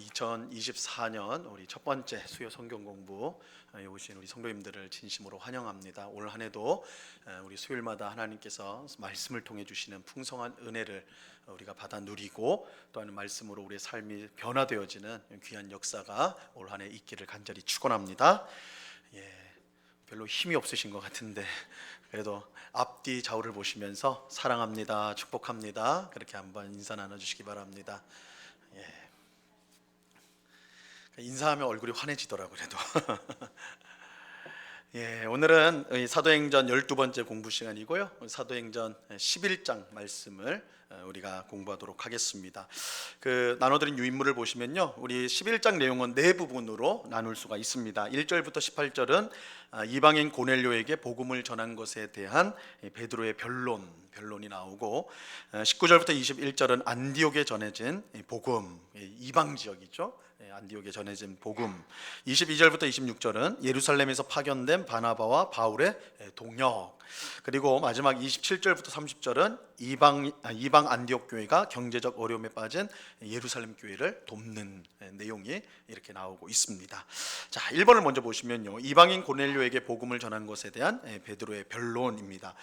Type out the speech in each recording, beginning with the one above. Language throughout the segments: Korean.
2024년 우리 첫 번째 수요 성경 공부에 오신 우리 성도님들을 진심으로 환영합니다. 올 한 해도 우리 수요일마다 하나님께서 말씀을 통해 주시는 풍성한 은혜를 우리가 받아 누리고 또한 말씀으로 우리의 삶이 변화되어지는 귀한 역사가 올 한 해 있기를 간절히 축원합니다. 별로 힘이 없으신 것 같은데 그래도 앞뒤 좌우를 보시면서 사랑합니다, 축복합니다, 그렇게 한번 인사 나눠주시기 바랍니다. 인사하면 얼굴이 환해지더라고요. 그래도 오늘은 사도행전 12번째 공부 시간이고요. 사도행전 11장 말씀을 우리가 공부하도록 하겠습니다. 나눠드린 유인물을 보시면요, 우리 11장 내용은 네 부분으로 나눌 수가 있습니다. 1절부터 18절은 이방인 고넬료에게 복음을 전한 것에 대한 베드로의 변론이 나오고, 19절부터 21절은 안디옥에 전해진 복음, 이방 지역이죠. 안디옥에 전해진 복음. 22절부터 26절은 예루살렘에서 파견된 바나바와 바울의 동역. 그리고 마지막 27절부터 30절은 이방 안디옥 교회가 경제적 어려움에 빠진 예루살렘 교회를 돕는 내용이 이렇게 나오고 있습니다. 자, 1번을 먼저 보시면요, 이방인 고넬료에게 복음을 전한 것에 대한 베드로의 변론입니다.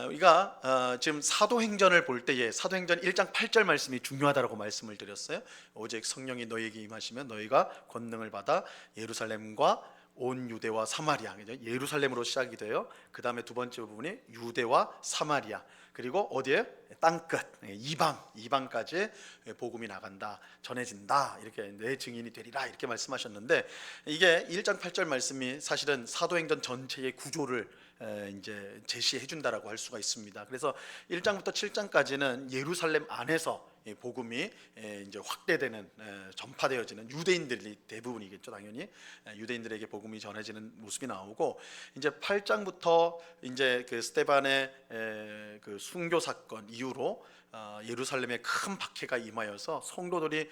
우리가 지금 사도행전을 볼 때에 사도행전 1장 8절 말씀이 중요하다고 말씀을 드렸어요. 오직 성령이 너희에게 임하시면 너희가 권능을 받아 예루살렘과 온 유대와 사마리아, 예루살렘으로 시작이 돼요. 그 다음에 두 번째 부분이 유대와 사마리아, 그리고 어디에? 땅끝, 이방까지 복음이 나간다, 전해진다, 이렇게 내 증인이 되리라, 이렇게 말씀하셨는데, 이게 1장 8절 말씀이 사실은 사도행전 전체의 구조를 이제 제시해 준다라고 할 수가 있습니다. 그래서 1장부터 7장까지는 예루살렘 안에서 복음이 이제 확대되는, 전파되어지는, 유대인들이 대부분이겠죠. 당연히 유대인들에게 복음이 전해지는 모습이 나오고, 이제 8장부터 이제 스데반의 그 순교 사건 이후로 예루살렘에 큰 박해가 임하여서 성도들이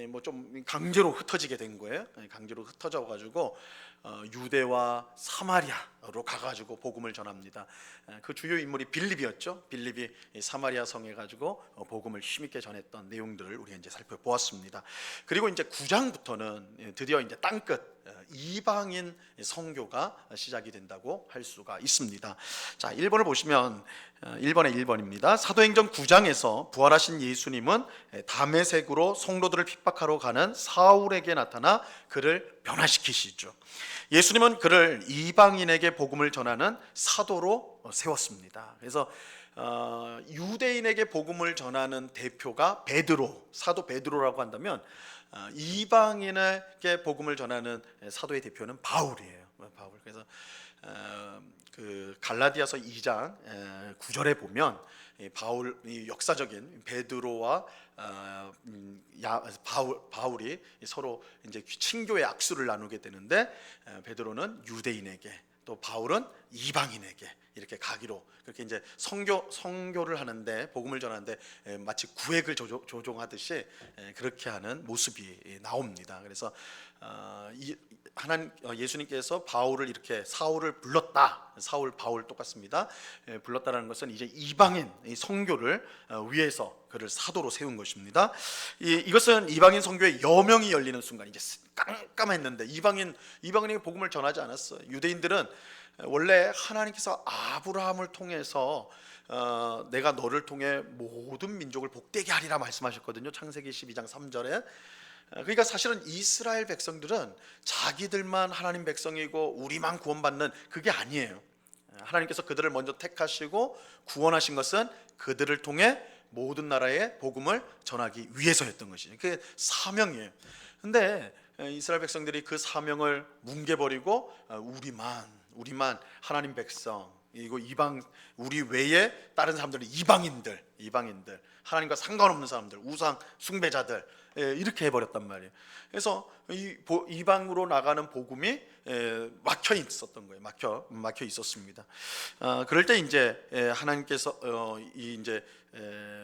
뭐 좀 강제로 흩어지게 된 거예요. 강제로 흩어져 가지고 유대와 사마리아로 가가지고 복음을 전합니다. 그 주요 인물이 빌립이었죠. 빌립이 사마리아 성에 가지고 복음을 힘있게 전했던 내용들을 우리가 이제 살펴보았습니다. 그리고 이제 9장부터는 드디어 이제 땅끝 이방인 선교가 시작이 된다고 할 수가 있습니다. 자, 1번을 보시면 1번입니다. 사도행전 9장에서 부활하신 예수님은 다메섹으로 성도들을 핍박하러 가는 사울에게 나타나 그를 변화시키시죠. 예수님은 그를 이방인에게 복음을 전하는 사도로 세웠습니다. 그래서 유대인에게 복음을 전하는 대표가 사도 베드로라고 한다면, 이방인에게 복음을 전하는 사도의 대표는 바울이에요. 바울. 그래서 갈라디아서 2장 9절에 보면 바울이 역사적인 베드로와 바울이 서로 이제 친교의 악수를 나누게 되는데, 베드로는 유대인에게, 또 바울은 이방인에게 이렇게 가기로, 그렇게 이제 선교를 하는데, 복음을 전하는데 마치 구획을 조종하듯이 그렇게 하는 모습이 나옵니다. 그래서 예수님께서 바울을 이렇게 사울을 불렀다. 사울 바울 똑같습니다. 불렀다라는 것은 이제 이방인 선교를 위해서 그를 사도로 세운 것입니다. 이것은 이방인 선교의 여명이 열리는 순간, 이제 깜깜했는데 이방인에게 복음을 전하지 않았어요. 유대인들은 원래 하나님께서 아브라함을 통해서 내가 너를 통해 모든 민족을 복되게 하리라 말씀하셨거든요. 창세기 12장 3절에. 그러니까 사실은 이스라엘 백성들은 자기들만 하나님 백성이고 우리만 구원받는, 그게 아니에요. 하나님께서 그들을 먼저 택하시고 구원하신 것은 그들을 통해 모든 나라에 복음을 전하기 위해서였던 것이죠. 그게 사명이에요. 근데 이스라엘 백성들이 그 사명을 뭉개버리고 우리만 하나님 백성, 이거 우리 외에 다른 사람들은 이방인들, 하나님과 상관없는 사람들, 우상 숭배자들, 이렇게 해버렸단 말이에요. 그래서 이방으로 나가는 복음이 막혀 있었던 거예요. 막혀 있었습니다. 그럴 때 이제 하나님께서 이제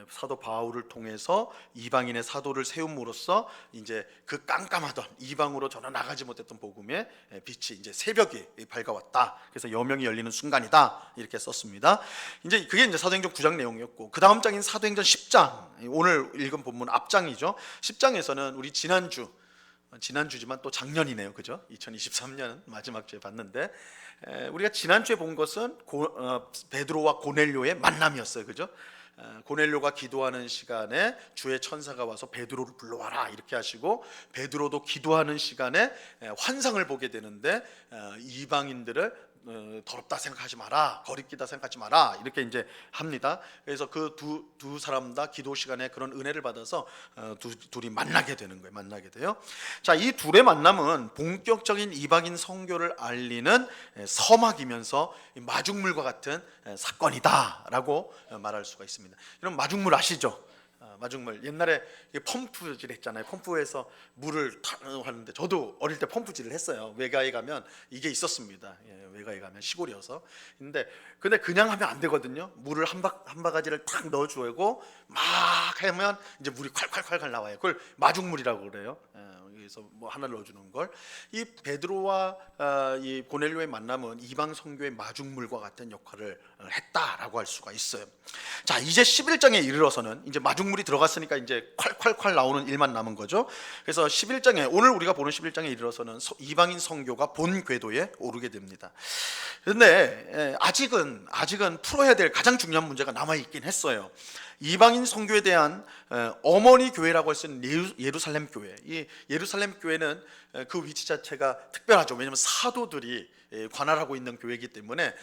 사도 바울을 통해서 이방인의 사도를 세움으로써 이제 그 깜깜하던 이방으로 전혀 나가지 못했던 복음의 빛이, 이제 새벽이 밝아왔다. 그래서 여명이 열리는 순간이다, 이렇게 썼습니다. 이제 그게 이제 사도행전 9장 내용이었고, 그 다음 장인 사도행전 10장, 오늘 읽은 본문 앞장이죠. 10장에서는 우리 지난주지만 또 작년이네요, 그죠? 2023년 마지막 주에 봤는데, 우리가 지난주에 본 것은 베드로와 고넬료의 만남이었어요, 그죠? 고넬료가 기도하는 시간에 주의 천사가 와서 베드로를 불러와라 이렇게 하시고, 베드로도 기도하는 시간에 환상을 보게 되는데, 이방인들을 더럽다 생각하지 마라, 거리끼다 생각하지 마라 이렇게 이제 합니다. 그래서 그 두 사람 다 기도 시간에 그런 은혜를 받아서 둘이 만나게 되는 거예요. 만나게 돼요. 자, 이 둘의 만남은 본격적인 이방인 선교를 알리는 서막이면서 마중물과 같은 사건이다라고 말할 수가 있습니다. 여러분, 마중물 아시죠? 마중물, 옛날에 펌프질 했잖아요. 펌프에서 물을 하는데, 저도 어릴 때 펌프질을 했어요. 외가에 가면 이게 있었습니다. 외가에 가면, 시골이어서. 근데 그냥 하면 안 되거든요. 물을 한 바가지를 탁 넣어주고 막 하면 이제 물이 콸콸콸콸 나와요. 그걸 마중물이라고 그래요. 그래서 뭐 하나 넣어주는 걸. 이 베드로와 이 고넬료의 만남은 이방 선교의 마중물과 같은 역할을 했다라고 할 수가 있어요. 자, 이제 11장에 이르러서는 이제 마중물이 들어갔으니까 이제 콸콸콸 나오는 일만 남은 거죠. 그래서 11장에, 오늘 우리가 보는 11장에 이르러서는 이방인 선교가 본 궤도에 오르게 됩니다. 그런데 아직은 풀어야 될 가장 중요한 문제가 남아 있긴 했어요. 이방인 선교에 대한 어머니 교회라고 할 수 있는 예루살렘 교회. 이 예루살렘 교회는 그 위치 자체가 특별하죠. 왜냐하면 사도들이 관할하고 있는 교회이기 때문에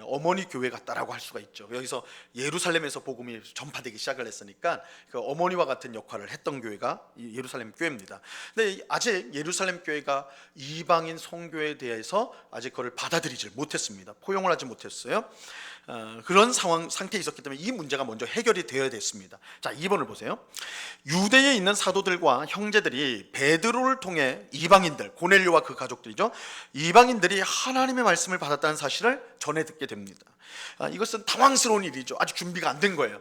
어머니 교회 같다라고 할 수가 있죠. 여기서 예루살렘에서 복음이 전파되기 시작을 했으니까 그 어머니와 같은 역할을 했던 교회가 예루살렘 교회입니다. 근데 아직 예루살렘 교회가 이방인 선교에 대해서 아직 그걸 받아들이지 못했습니다. 포용을 하지 못했어요. 그런 상태에 있었기 때문에 이 문제가 먼저 해결이 되어야 됐습니다. 자, 2번을 보세요. 유대에 있는 사도들과 형제들이 베드로를 통해 이방인들, 고넬료와 그 가족들이죠, 이방인들이 하나님의 말씀을 받았다는 사실을 전해 듣게 됩니다. 이것은 당황스러운 일이죠. 아직 준비가 안 된 거예요.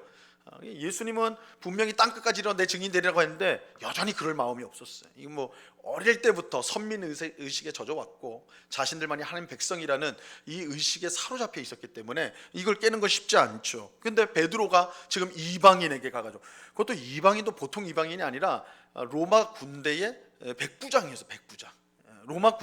예수님은 분명히 땅끝까지 일어 내 증인 되리라고 했는데 여전히 그럴 마음이 없었어요. 이거 뭐 어릴 때부터 선민 의식에 젖어왔고 자신들만이 하나님 백성이라는 이 의식에 사로잡혀 있었기 때문에 이걸 깨는 건 쉽지 않죠. 근데 베드로가 지금 이방인에게 가가지고, 그것도 이방인도 보통 이방인이 아니라 로마 군대의 백부장이었어요. 백부장. 로마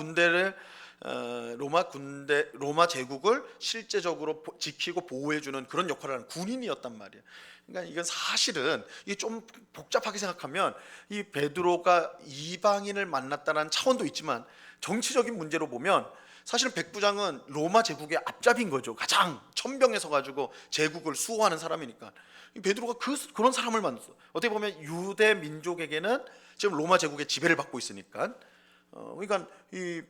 제국을 실제적으로 지키고 보호해주는 그런 역할을 하는 군인이었단 말이에요. 그러니까 이건 사실은 이게 좀 복잡하게 생각하면 이 베드로가 이방인을 만났다는 차원도 있지만 정치적인 문제로 보면 사실은 백부장은 로마 제국의 앞잡이인 거죠. 가장 천병에 서가지고 제국을 수호하는 사람이니까 이 베드로가 그런 사람을 만났어. 어떻게 보면 유대 민족에게는 지금 로마 제국의 지배를 받고 있으니까 그러니까 이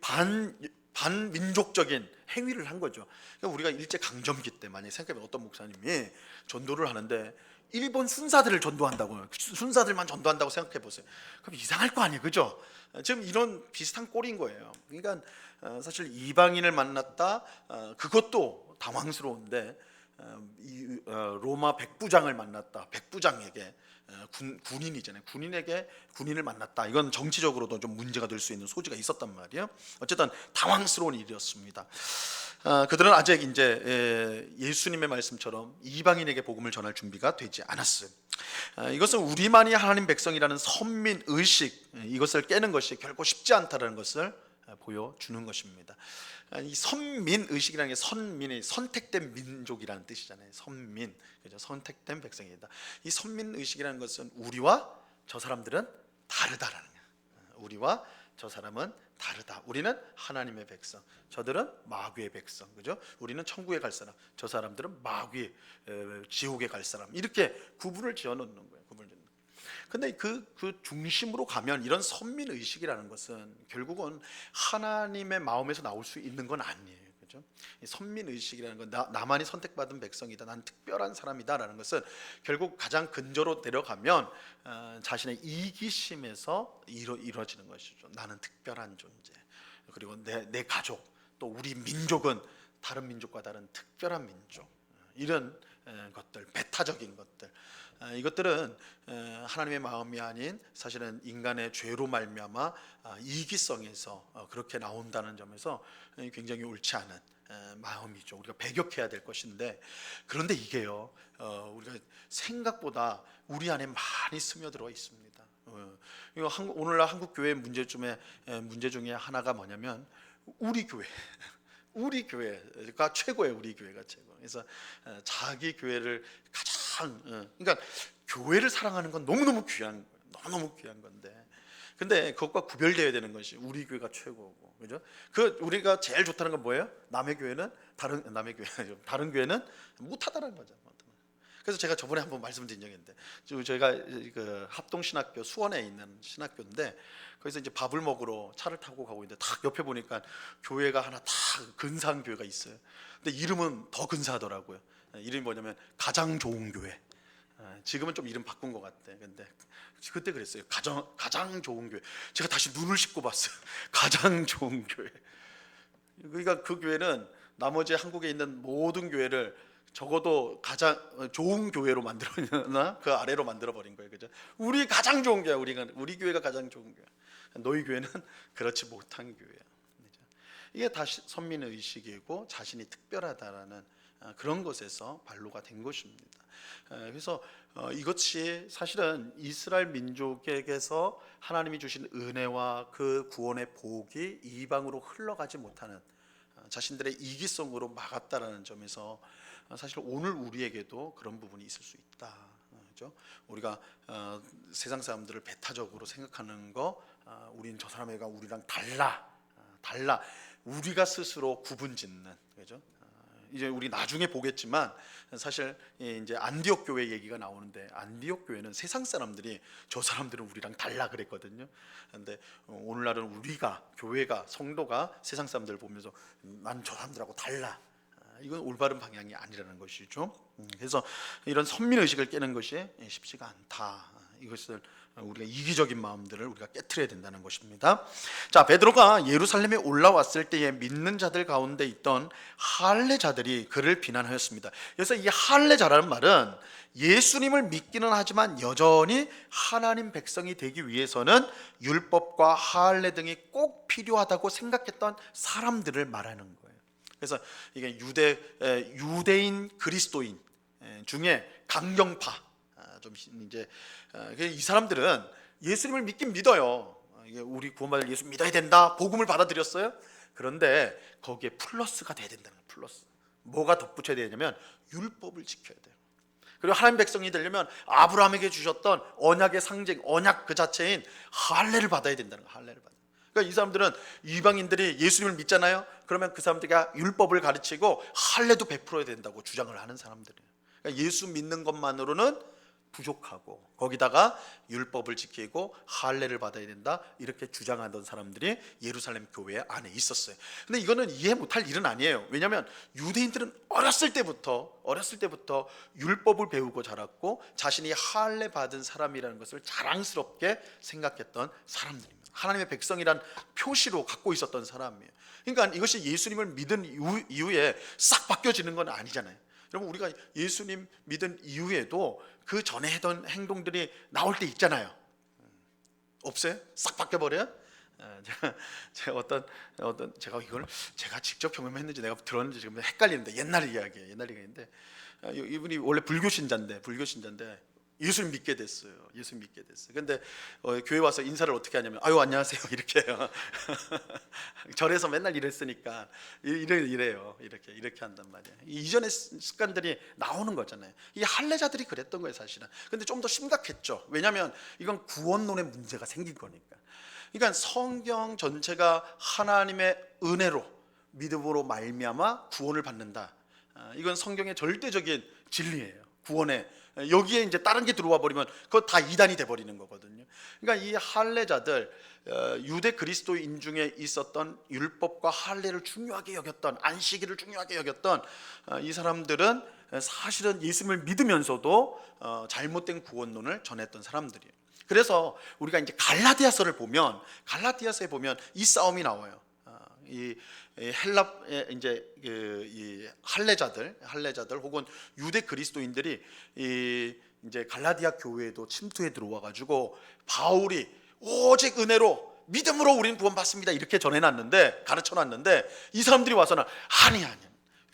반민족적인 행위를 한 거죠. 그러니까 우리가 일제 강점기 때 만약에 생각해보면 어떤 목사님이 전도를 하는데 일본 순사들을 전도한다고, 순사들만 전도한다고 생각해 보세요. 그럼 이상할 거 아니에요, 그죠? 지금 이런 비슷한 꼴인 거예요. 그러니까 사실 이방인을 만났다, 그것도 당황스러운데 로마 백부장을 만났다, 백부장에게 군인이잖아요. 군인을 만났다. 이건 정치적으로도 좀 문제가 될 수 있는 소지가 있었단 말이에요. 어쨌든 당황스러운 일이었습니다. 그들은 아직 이제 예수님의 말씀처럼 이방인에게 복음을 전할 준비가 되지 않았어요. 이것은 우리만이 하나님 백성이라는 선민 의식, 이것을 깨는 것이 결코 쉽지 않다는 것을 보여주는 것입니다. 이 선민 의식이라는 게 선민의 선택된 민족이라는 뜻이잖아요. 선민, 그죠? 선택된 백성이다. 이 선민 의식이라는 것은 우리와 저 사람들은 다르다라는 거예요. 우리와 저 사람은 다르다. 우리는 하나님의 백성, 저들은 마귀의 백성, 그죠? 우리는 천국에 갈 사람, 저 사람들은 마귀, 지옥에 갈 사람. 이렇게 구분을 지어놓는 거예요. 근데 그 중심으로 가면 이런 선민 의식이라는 것은 결국은 하나님의 마음에서 나올 수 있는 건 아니에요, 그죠? 선민 의식이라는 건 나만이 선택받은 백성이다, 난 특별한 사람이다라는 것은 결국 가장 근저로 내려가면 자신의 이기심에서 이루어지는 것이죠. 나는 특별한 존재, 그리고 내 가족, 또 우리 민족은 다른 민족과 다른 특별한 민족, 이런 것들, 배타적인 것들, 이것들은 하나님의 마음이 아닌 사실은 인간의 죄로 말미암아 이기성에서 그렇게 나온다는 점에서 굉장히 옳지 않은 마음이죠. 우리가 배격해야 될 것인데, 그런데 이게요, 우리가 생각보다 우리 안에 많이 스며들어 있습니다. 이거 오늘날 한국 교회 문제 중에 하나가 뭐냐면 우리 교회. 우리 교회가 최고예요. 우리 교회가 최고. 그래서 자기 교회를 가장 그러니까 교회를 사랑하는 건 너무너무 귀한 건데, 근데 그것과 구별되어야 되는 것이 우리 교회가 최고고, 그죠? 그 우리가 제일 좋다는 건 뭐예요? 남의 교회는 다른 교회는 못하다는 거죠. 그래서 제가 저번에 한번 말씀드린 적이 있는데, 저희가 그 합동신학교 수원에 있는 신학교인데, 거기서 이제 밥을 먹으러 차를 타고 가고 있는데 딱 옆에 보니까 교회가 하나 딱 근사한 교회가 있어요. 근데 이름은 더 근사하더라고요. 이름이 뭐냐면 가장 좋은 교회. 지금은 좀 이름 바꾼 것 같아. 근데 그때 그랬어요. 가장 좋은 교회. 제가 다시 눈을 씻고 봤어요. 가장 좋은 교회. 그러니까 그 교회는 나머지 한국에 있는 모든 교회를 적어도 가장 좋은 교회로 만들었나 그 아래로 만들어 버린 거예요. 그죠? 우리 가장 좋은 교회, 우리 교회가 가장 좋은 교회. 너희 교회는 그렇지 못한 교회야. 그죠? 이게 다 선민 의식이고 자신이 특별하다라는 그런 것에서 발로가 된 것입니다. 그래서 이것이 사실은 이스라엘 민족에게서 하나님이 주신 은혜와 그 구원의 복이 이방으로 흘러가지 못하는 자신들의 이기성으로 막았다라는 점에서 사실 오늘 우리에게도 그런 부분이 있을 수 있다. 그렇죠? 우리가 세상 사람들을 배타적으로 생각하는 거, 우린 저 사람애가 우리랑 달라. 우리가 스스로 구분짓는, 그죠? 이제 우리 나중에 보겠지만 사실 이제 안디옥 교회 얘기가 나오는데, 안디옥 교회는 세상 사람들이 저 사람들은 우리랑 달라 그랬거든요. 그런데 오늘날은 우리가 교회가 성도가 세상 사람들을 보면서 난 저 사람들하고 달라. 이건 올바른 방향이 아니라는 것이죠. 그래서 이런 선민 의식을 깨는 것이 쉽지가 않다. 이것을 우리가 이기적인 마음들을 우리가 깨트려야 된다는 것입니다. 자, 베드로가 예루살렘에 올라왔을 때에 믿는 자들 가운데 있던 할례자들이 그를 비난하였습니다. 그래서 이 할례자라는 말은 예수님을 믿기는 하지만 여전히 하나님 백성이 되기 위해서는 율법과 할례 등이 꼭 필요하다고 생각했던 사람들을 말하는 거예요. 그래서 이게 유대인 그리스도인 중에 강경파, 좀 이제 이 사람들은 예수님을 믿긴 믿어요. 우리 구원받을 예수 믿어야 된다. 복음을 받아들였어요. 그런데 거기에 플러스가 돼야 된다는 거예요. 플러스. 뭐가 덧붙여야 되냐면 율법을 지켜야 돼요. 그리고 하나님 백성이 되려면 아브라함에게 주셨던 언약의 상징, 언약 그 자체인 할례를 받아야 된다는 거예요. 할례를 받아요. 그러니까 이 사람들은 이방인들이 예수님을 믿잖아요. 그러면 그 사람들이 율법을 가르치고 할례도 베풀어야 된다고 주장을 하는 사람들이에요. 그러니까 예수 믿는 것만으로는 부족하고 거기다가 율법을 지키고 할례를 받아야 된다, 이렇게 주장하던 사람들이 예루살렘 교회 안에 있었어요. 근데 이거는 이해 못할 일은 아니에요. 왜냐하면 유대인들은 어렸을 때부터 율법을 배우고 자랐고 자신이 할례 받은 사람이라는 것을 자랑스럽게 생각했던 사람들입니다. 하나님의 백성이란 표시로 갖고 있었던 사람이에요. 그러니까 이것이 예수님을 믿은 이후에 싹 바뀌어지는 건 아니잖아요. 여러분, 우리가 예수님 믿은 이후에도 그 전에 했던 행동들이 나올 때 있잖아요. 없어요? 싹 바뀌어버려요? 제가 이걸 제가 직접 경험했는지 내가 들었는지 지금 헷갈리는데, 옛날 이야기인데 이분이 원래 불교 신자인데 예수님 믿게 됐어요. 근데 교회 와서 인사를 어떻게 하냐면 아유 안녕하세요 이렇게 해요. 절에서 맨날 이랬으니까 이래요. 이렇게 한단 말이에요. 이전의 습관들이 나오는 거잖아요. 이 할례자들이 그랬던 거예요 사실은. 근데 좀 더 심각했죠. 왜냐하면 이건 구원론의 문제가 생긴 거니까. 그러니까 성경 전체가 하나님의 은혜로 믿음으로 말미암아 구원을 받는다. 이건 성경의 절대적인 진리예요. 구원에 여기에 이제 다른 게 들어와 버리면 그거 다 이단이 돼 버리는 거거든요. 그러니까 이 할례자들, 유대 그리스도인 중에 있었던 율법과 할례를 중요하게 여겼던, 안식일을 중요하게 여겼던 이 사람들은 사실은 예수님을 믿으면서도 잘못된 구원론을 전했던 사람들이에요. 그래서 우리가 이제 갈라디아서에 보면 이 싸움이 나와요. 이 이제 이 할례자들 혹은 유대 그리스도인들이 이제 갈라디아 교회에도 침투해 들어와 가지고 바울이 오직 은혜로 믿음으로 우리는 구원받습니다 이렇게 전해놨는데, 가르쳐놨는데, 이 사람들이 와서는 아니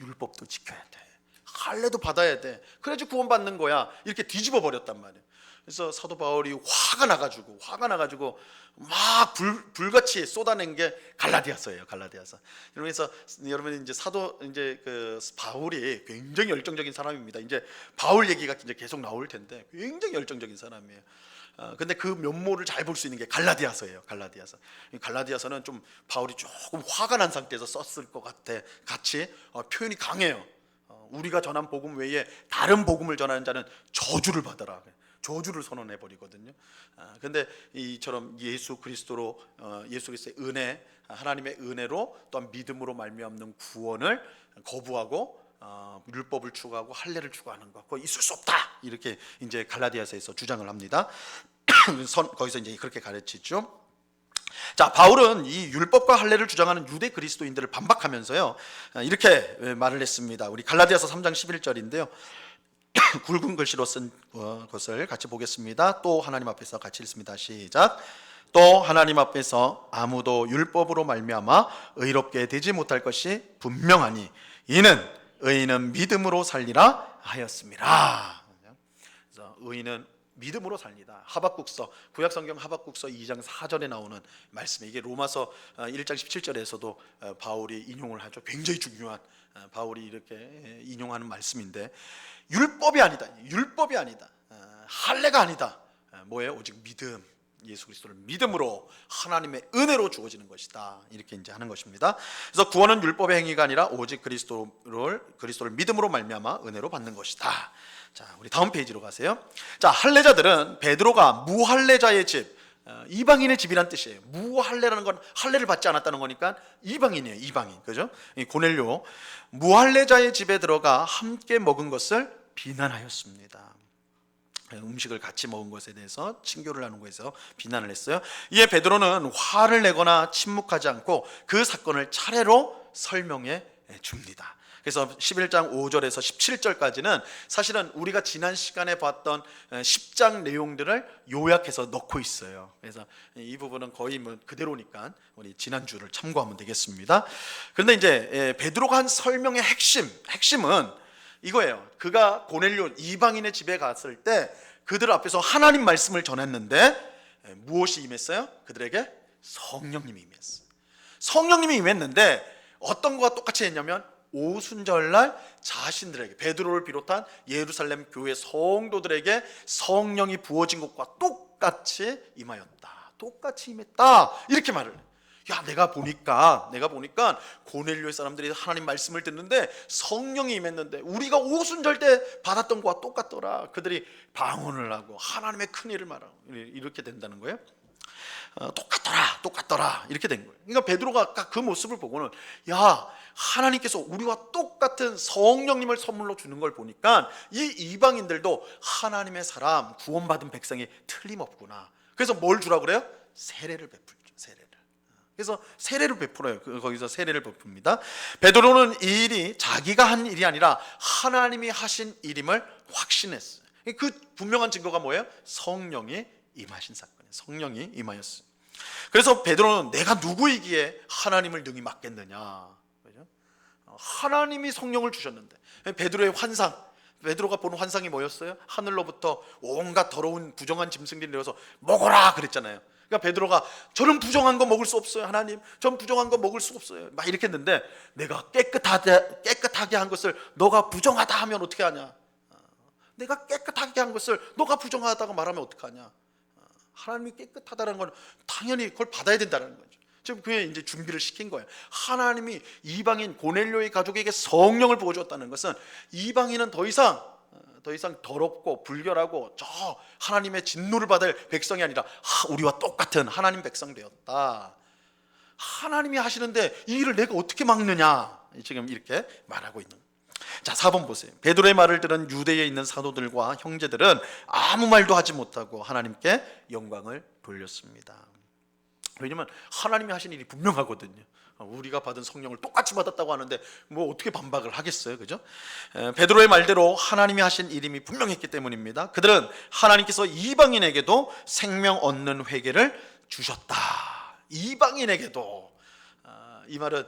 율법도 지켜야 돼, 할례도 받아야 돼, 그래야지 구원받는 거야, 이렇게 뒤집어 버렸단 말이에요. 그래서 사도 바울이 화가 나가지고 막 불같이 쏟아낸 게 갈라디아서예요. 갈라디아서. 그래서 여러분 이제 바울이 굉장히 열정적인 사람입니다. 이제 바울 얘기가 이제 계속 나올 텐데 굉장히 열정적인 사람이에요. 근데 그 면모를 잘 볼 수 있는 게 갈라디아서예요. 갈라디아서는 좀 바울이 조금 화가 난 상태에서 썼을 것 같이 표현이 강해요. 우리가 전한 복음 외에 다른 복음을 전하는 자는 저주를 받아라, 저주를 선언해 버리거든요. 근데 이처럼 예수 그리스도의 은혜, 하나님의 은혜로 또한 믿음으로 말미암는 구원을 거부하고 율법을 추구하고 할례를 추구하는 것, 그거 있을 수 없다, 이렇게 이제 갈라디아서에서 주장을 합니다. 거기서 이제 그렇게 가르치죠. 자, 바울은 이 율법과 할례를 주장하는 유대 그리스도인들을 반박하면서요, 이렇게 말을 했습니다. 우리 갈라디아서 3장 11절인데요. 굵은 글씨로 쓴 것을 같이 보겠습니다. 또 하나님 앞에서 같이 읽습니다. 시작. 또 하나님 앞에서 아무도 율법으로 말미암아 의롭게 되지 못할 것이 분명하니 이는 의인은 믿음으로 살리라 하였습니다. 그래서 의인은 믿음으로 살리다. 하박국서, 구약성경 하박국서 2장 4절에 나오는 말씀, 이게 로마서 1장 17절에서도 바울이 인용을 하죠. 굉장히 중요한, 바울이 이렇게 인용하는 말씀인데, 율법이 아니다, 할례가 아니다, 뭐예요? 오직 믿음, 예수 그리스도를 믿음으로 하나님의 은혜로 주어지는 것이다, 이렇게 이제 하는 것입니다. 그래서 구원은 율법의 행위가 아니라 오직 그리스도를 믿음으로 말미암아 은혜로 받는 것이다. 자, 우리 다음 페이지로 가세요. 자, 할례자들은 베드로가 무할례자의 집, 이방인의 집이란 뜻이에요. 무할례라는 건 할례를 받지 않았다는 거니까 이방인이에요. 이방인, 그죠? 고넬료 무할례자의 집에 들어가 함께 먹은 것을 비난하였습니다. 음식을 같이 먹은 것에 대해서, 친교를 하는 것에서 비난을 했어요. 이에 베드로는 화를 내거나 침묵하지 않고 그 사건을 차례로 설명해 줍니다. 그래서 11장 5절에서 17절까지는 사실은 우리가 지난 시간에 봤던 10장 내용들을 요약해서 넣고 있어요. 그래서 이 부분은 거의 뭐 그대로니까 우리 지난주를 참고하면 되겠습니다. 그런데 이제 베드로가 한 설명의 핵심은 이거예요. 그가 고넬료 이방인의 집에 갔을 때 그들 앞에서 하나님 말씀을 전했는데 무엇이 임했어요? 그들에게 성령님이 임했어요. 성령님이 임했는데 어떤 것과 똑같이 했냐면 오순절날 자신들에게, 베드로를 비롯한 예루살렘 교회 성도들에게 성령이 부어진 것과 똑같이 임하였다, 똑같이 임했다, 이렇게 말을 해요. 야, 내가 보니까 고넬료의 사람들이 하나님 말씀을 듣는데 성령이 임했는데 우리가 오순절 때 받았던 것과 똑같더라. 그들이 방언을 하고 하나님의 큰 일을 말하고 이렇게 된다는 거예요. 똑같더라 이렇게 된 거예요. 그러니까 베드로가 그 모습을 보고는, 야, 하나님께서 우리와 똑같은 성령님을 선물로 주는 걸 보니까 이 이방인들도 하나님의 사람, 구원받은 백성이 틀림없구나. 그래서 뭘 주라 그래요? 세례를 베풀죠. 세례를. 그래서 세례를 베풀어요. 거기서 세례를 베풉니다. 베드로는 이 일이 자기가 한 일이 아니라 하나님이 하신 일임을 확신했어요. 그 분명한 증거가 뭐예요? 성령이 임하신 사건이에요. 성령이 임하였어요. 그래서 베드로는 내가 누구이기에 하나님을 능히 맡겠느냐, 그죠? 하나님이 성령을 주셨는데. 베드로의 환상, 베드로가 보는 환상이 뭐였어요? 하늘로부터 온갖 더러운 부정한 짐승들이 내려서 먹어라 그랬잖아요. 그러니까 베드로가 저는 부정한 거 먹을 수 없어요, 하나님, 전 부정한 거 먹을 수 없어요, 막 이렇게 했는데, 내가 깨끗하게 한 것을 너가 부정하다 하면 어떻게 하냐? 내가 깨끗하게 한 것을 너가 부정하다고 말하면 어떡하냐? 하나님이 깨끗하다는 건 당연히 그걸 받아야 된다는 거죠. 지금 그게 이제 준비를 시킨 거예요. 하나님이 이방인 고넬료의 가족에게 성령을 부어주었다는 것은 이방인은 더 이상 더럽고 불결하고 저 하나님의 진노를 받을 백성이 아니라 우리와 똑같은 하나님 백성 되었다. 하나님이 하시는데 이 일을 내가 어떻게 막느냐, 지금 이렇게 말하고 있는 거예요. 자, 4번 보세요. 베드로의 말을 들은 유대에 있는 사도들과 형제들은 아무 말도 하지 못하고 하나님께 영광을 돌렸습니다. 왜냐하면 하나님이 하신 일이 분명하거든요. 우리가 받은 성령을 똑같이 받았다고 하는데 뭐 어떻게 반박을 하겠어요, 그죠? 베드로의 말대로 하나님이 하신 일임이 분명했기 때문입니다. 그들은 하나님께서 이방인에게도 생명 얻는 회개를 주셨다, 이방인에게도. 이 말은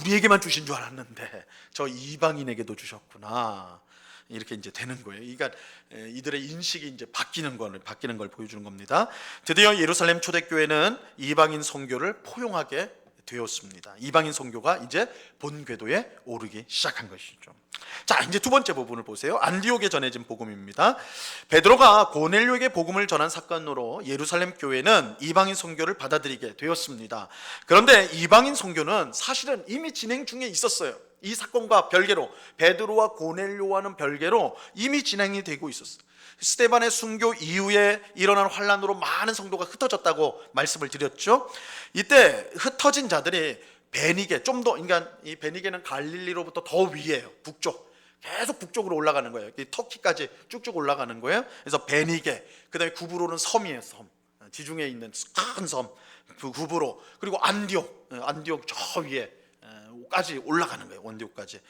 우리에게만 주신 줄 알았는데 저 이방인에게도 주셨구나, 이렇게 이제 되는 거예요. 그러니까 이들의 인식이 이제 바뀌는 걸 보여주는 겁니다. 드디어 예루살렘 초대교회는 이방인 선교를 포용하게 되었습니다. 이방인 선교가 이제 본 궤도에 오르기 시작한 것이죠. 자, 이제 두 번째 부분을 보세요. 안디옥에 전해진 복음입니다. 베드로가 고넬료에게 복음을 전한 사건으로 예루살렘 교회는 이방인 선교를 받아들이게 되었습니다. 그런데 이방인 선교는 사실은 이미 진행 중에 있었어요. 이 사건과 별개로, 베드로와 고넬료와는 별개로 이미 진행이 되고 있었어요. 스데반의 순교 이후에 일어난 환란으로 많은 성도가 흩어졌다고 말씀을 드렸죠. 이때 흩어진 자들이 베니게, 좀 더, 그러니까 이 베니게는 갈릴리로부터 더 위에요. 북쪽, 계속 북쪽으로 올라가는 거예요. 터키까지 쭉쭉 올라가는 거예요. 그래서 베니게, 그다음에 구브로는 섬이에요. 섬, 지중해에 있는 큰 섬, 구브로, 그리고 안디옥 저 위에까지 올라가는 거예요. 원디옥까지.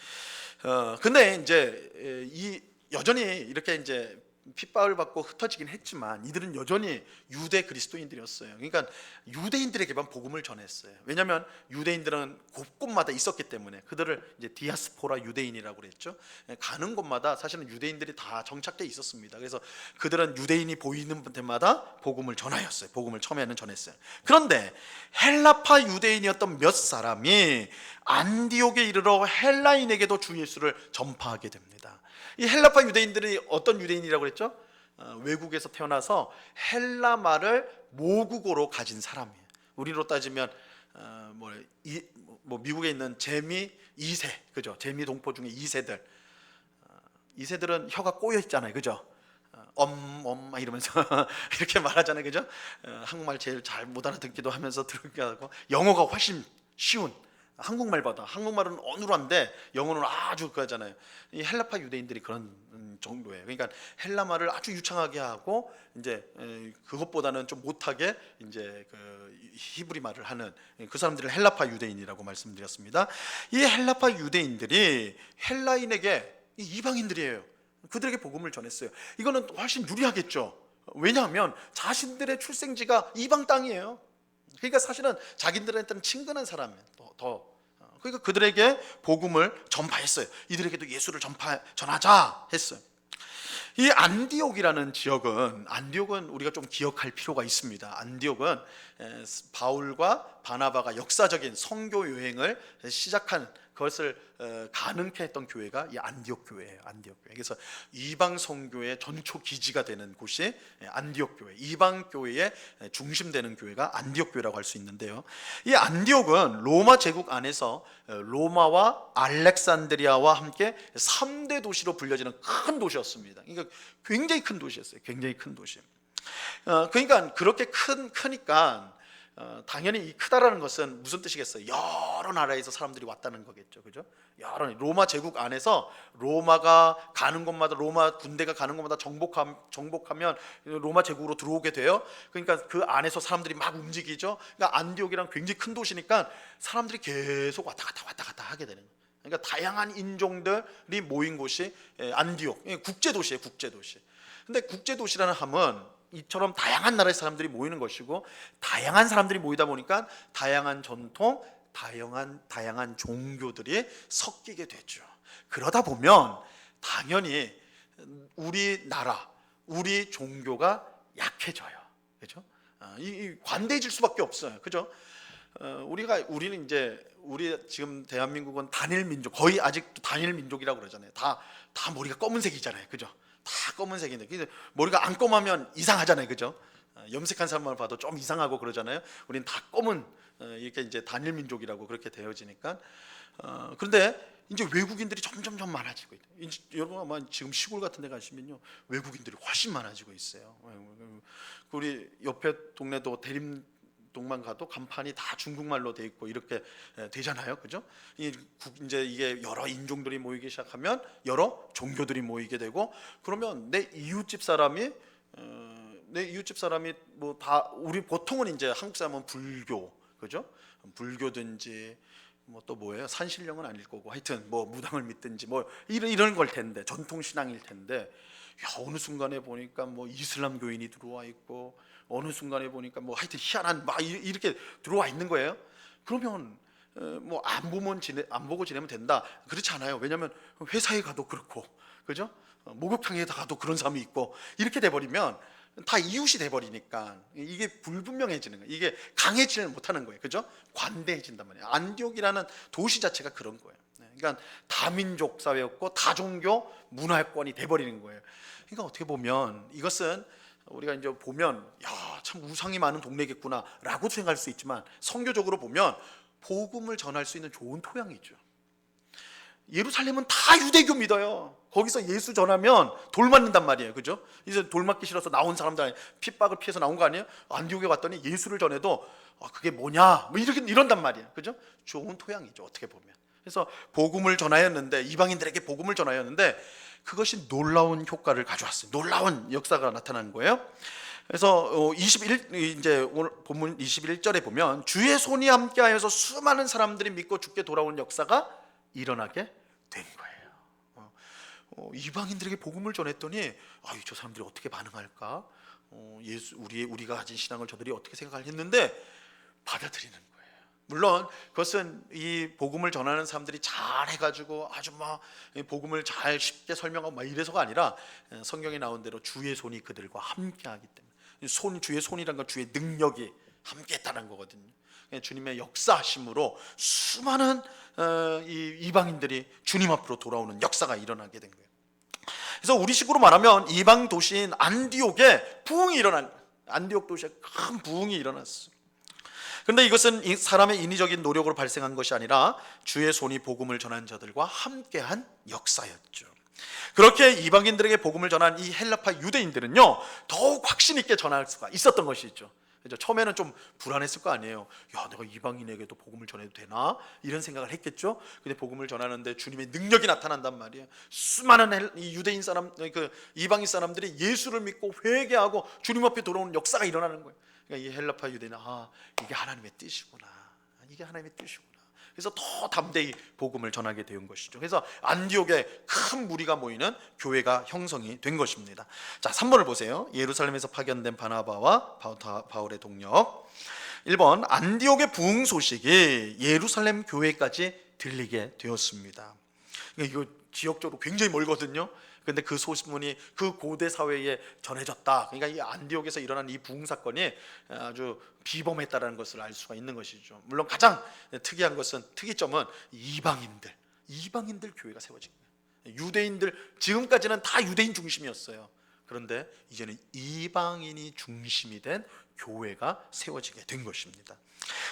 근데 이제 여전히 이렇게 이제 핍박을 받고 흩어지긴 했지만 이들은 여전히 유대 그리스도인들이었어요. 그러니까 유대인들에게만 복음을 전했어요. 왜냐하면 유대인들은 곳곳마다 있었기 때문에 그들을 이제 디아스포라 유대인이라고 그랬죠. 가는 곳마다 사실은 유대인들이 다 정착되어 있었습니다. 그래서 그들은 유대인이 보이는 데마다 복음을 전하였어요. 복음을 처음에는 전했어요. 그런데 헬라파 유대인이었던 몇 사람이 안디옥에 이르러 헬라인에게도 주 예수를 전파하게 됩니다. 이 헬라파 유대인들이 어떤 유대인이라고 그랬죠? 외국에서 태어나서 헬라 말을 모국어로 가진 사람이에요. 우리로 따지면 미국에 있는 재미 2세, 그죠? 재미 동포 중에 2세들. 2세들은 혀가 꼬여 있잖아요, 그죠? 엄마 이러면서 이렇게 말하잖아요, 그죠? 한국말 제일 잘 못 알아듣기도 하면서 들을게 하고, 영어가 훨씬 쉬운. 한국말보다, 한국말은 어눌한데 영어는 아주 그거잖아요. 이 헬라파 유대인들이 그런 정도예요. 그러니까 헬라 말을 아주 유창하게 하고 이제 그것보다는 좀 못하게 이제 그 히브리 말을 하는 그 사람들을 헬라파 유대인이라고 말씀드렸습니다. 이 헬라파 유대인들이 헬라인에게 이방인들이에요. 그들에게 복음을 전했어요. 이거는 훨씬 유리하겠죠. 왜냐하면 자신들의 출생지가 이방 땅이에요. 그러니까 사실은 자기들한테는 친근한 사람이에요. 그러니까 그들에게 복음을 전파했어요. 이들에게도 예수를 전하자 했어요. 이 안디옥이라는 지역은, 안디옥은 우리가 좀 기억할 필요가 있습니다. 안디옥은 바울과 바나바가 역사적인 선교 여행을 시작한 그것을 가능케 했던 교회가 이 안디옥 교회예요. 안디옥 교회. 그래서 이방 선교의 전초 기지가 되는 곳이 안디옥 교회, 이방 교회의 중심되는 교회가 안디옥 교회라고 할 수 있는데요. 이 안디옥은 로마 제국 안에서 로마와 알렉산드리아와 함께 3대 도시로 불려지는 큰 도시였습니다. 그러니까 굉장히 큰 도시였어요. 굉장히 큰 도시. 그러니까 그렇게 크니까 당연히 이 크다라는 것은 무슨 뜻이겠어요? 여러 나라에서 사람들이 왔다는 거겠죠, 그죠? 여러 로마 제국 안에서 로마가 가는 곳마다, 로마 군대가 가는 곳마다 정복하면 로마 제국으로 들어오게 돼요. 그러니까 그 안에서 사람들이 막 움직이죠. 그러니까 안디옥이랑 굉장히 큰 도시니까 사람들이 계속 왔다 갔다 하게 되는 거예요. 그러니까 다양한 인종들이 모인 곳이 안디옥, 국제도시예요, 국제도시. 근데 국제도시라는 함은 이처럼 다양한 나라의 사람들이 모이는 것이고, 다양한 사람들이 모이다 보니까 다양한 전통, 다양한 종교들이 섞이게 되죠. 그러다 보면 당연히 우리 나라, 우리 종교가 약해져요. 그죠? 관대해질 수밖에 없어요. 그죠? 우리는 이제 우리 지금 대한민국은 단일 민족, 거의 아직도 단일 민족이라고 그러잖아요. 다 머리가 검은색이잖아요. 그죠? 다 검은색인데 머리가 안 검하면 이상하잖아요, 그죠? 염색한 사람을 봐도 좀 이상하고 그러잖아요. 우리는 다 검은 이렇게 이제 단일 민족이라고 그렇게 되어지니까. 그런데 이제 외국인들이 점점 많아지고 있어요. 여러분 아마 지금 시골 같은 데 가시면요, 외국인들이 훨씬 많아지고 있어요. 우리 옆에 동네도 대림동만 가도 간판이 다 중국말로 돼 있고 이렇게 되잖아요, 그죠? 이제 이게 여러 인종들이 모이기 시작하면 여러 종교들이 모이게 되고, 그러면 내 이웃집 사람이 뭐 다, 우리 보통은 이제 한국 사람은 불교, 그죠? 불교든지 뭐 또 뭐예요? 산신령은 아닐 거고, 하여튼 뭐 무당을 믿든지 뭐 이런 걸 텐데, 전통 신앙일 텐데, 야, 어느 순간에 보니까 뭐 이슬람 교인이 들어와 있고, 어느 순간에 보니까 뭐 하여튼 희한한 막 이렇게 들어와 있는 거예요. 그러면 뭐 안 보고 지내면 된다, 그렇지 않아요. 왜냐하면 회사에 가도 그렇고, 그죠? 목욕탕에 가도 그런 사람이 있고, 이렇게 돼버리면 다 이웃이 돼버리니까 이게 불분명해지는 거예요. 이게 강해지를 못하는 거예요, 그죠? 관대해진단 말이에요. 안디옥이라는 도시 자체가 그런 거예요. 그러니까 다민족 사회였고 다종교 문화권이 돼버리는 거예요. 그러니까 어떻게 보면 이것은 우리가 이제 보면 야, 참 우상이 많은 동네겠구나라고 생각할 수 있지만, 성교적으로 보면 복음을 전할 수 있는 좋은 토양이죠. 예루살렘은 다 유대교 믿어요. 거기서 예수 전하면 돌 맞는단 말이에요, 그죠? 이제 돌 맞기 싫어서 나온 사람들, 핍박을 피해서 나온 거 아니에요? 안디옥에 왔더니 예수를 전해도 그게 뭐냐, 뭐 이런단 말이에요, 그죠? 좋은 토양이죠, 어떻게 보면. 그래서 복음을 전하였는데, 이방인들에게 복음을 전하였는데 그것이 놀라운 효과를 가져왔어요. 놀라운 역사가 나타난 거예요. 그래서 이제 오늘 본문 21절에 보면 주의 손이 함께하여서 수많은 사람들이 믿고 죽게 돌아온 역사가 일어나게 된 거예요. 이방인들에게 복음을 전했더니 저 사람들이 어떻게 반응할까? 예수 우리가 가진 신앙을 저들이 어떻게 생각할 했는데 받아들이는 거예요. 물론 그것은 이 복음을 전하는 사람들이 잘 해가지고 아주 막 복음을 잘 쉽게 설명하고 막 이래서가 아니라, 성경에 나온 대로 주의 손이 그들과 함께하기 때문에. 주의 손이란 건 주의 능력이 함께했다는 거거든요. 주님의 역사하심으로 수많은 이방인들이 주님 앞으로 돌아오는 역사가 일어나게 된 거예요. 그래서 우리식으로 말하면 이방 도시인 안디옥에 부흥이 일어난, 안디옥 도시에 큰 부흥이 일어났어요. 그런데 이것은 사람의 인위적인 노력으로 발생한 것이 아니라 주의 손이 복음을 전한 자들과 함께한 역사였죠. 그렇게 이방인들에게 복음을 전한 이 헬라파 유대인들은요, 더욱 확신 있게 전할 수가 있었던 것이죠. 처음에는 좀 불안했을 거 아니에요. 야, 내가 이방인에게도 복음을 전해도 되나? 이런 생각을 했겠죠. 근데 복음을 전하는데 주님의 능력이 나타난단 말이에요. 수많은 유대인 사람, 이방인 사람들이 예수를 믿고 회개하고 주님 앞에 돌아오는 역사가 일어나는 거예요. 그러니까 이 헬라파 유대인은 이게 하나님의 뜻이구나. 이게 하나님의 뜻이구나. 그래서 더 담대히 복음을 전하게 된 것이죠. 그래서 안디옥에 큰 무리가 모이는 교회가 형성이 된 것입니다. 자, 3번을 보세요. 예루살렘에서 파견된 바나바와 바울의 동력. 1번, 안디옥의 부흥 소식이 예루살렘 교회까지 들리게 되었습니다. 이거 지역적으로 굉장히 멀거든요. 근데 그 소식문이 그 고대 사회에 전해졌다. 그러니까 이 안디옥에서 일어난 이 부흥 사건이 아주 비범했다라는 것을 알 수가 있는 것이죠. 물론 가장 특이점은 이방인들 교회가 세워진 거예요. 유대인들, 지금까지는 다 유대인 중심이었어요. 그런데 이제는 이방인이 중심이 된 교회가 세워지게 된 것입니다.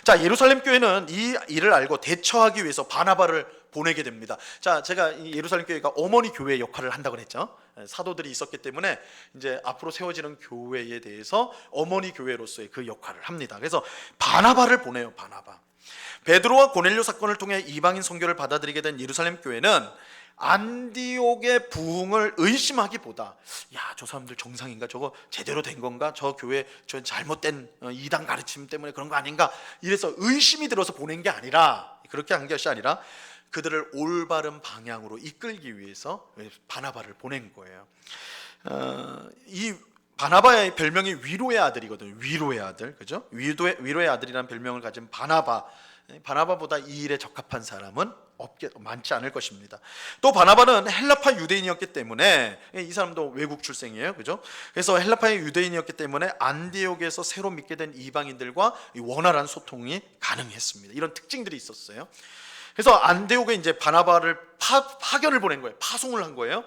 자, 예루살렘 교회는 이 일을 알고 대처하기 위해서 바나바를 보내게 됩니다. 자, 제가 이 예루살렘 교회가 어머니 교회 역할을 한다고 했죠. 사도들이 있었기 때문에 이제 앞으로 세워지는 교회에 대해서 어머니 교회로서의 그 역할을 합니다. 그래서 바나바를 보내요. 바나바. 베드로와 고넬료 사건을 통해 이방인 선교를 받아들이게 된 예루살렘 교회는 안디옥의 부흥을 의심하기보다 저 사람들 정상인가? 저거 제대로 된 건가? 저 교회 저 잘못된 이단 가르침 때문에 그런 거 아닌가? 이래서 의심이 들어서 보낸 게 아니라, 그렇게 한 것이 아니라 그들을 올바른 방향으로 이끌기 위해서 바나바를 보낸 거예요. 이 바나바의 별명이 위로의 아들이거든요. 위로의 아들, 그죠? 위로의 아들이라는 별명을 가진 바나바보다 이 일에 적합한 사람은 많지 않을 것입니다. 또 바나바는 헬라파 유대인이었기 때문에, 이 사람도 외국 출생이에요, 그죠? 그래서 헬라파의 유대인이었기 때문에 안디옥에서 새로 믿게 된 이방인들과 원활한 소통이 가능했습니다. 이런 특징들이 있었어요. 그래서 안디옥에 이제 바나바를 파견을 보낸 거예요. 파송을 한 거예요.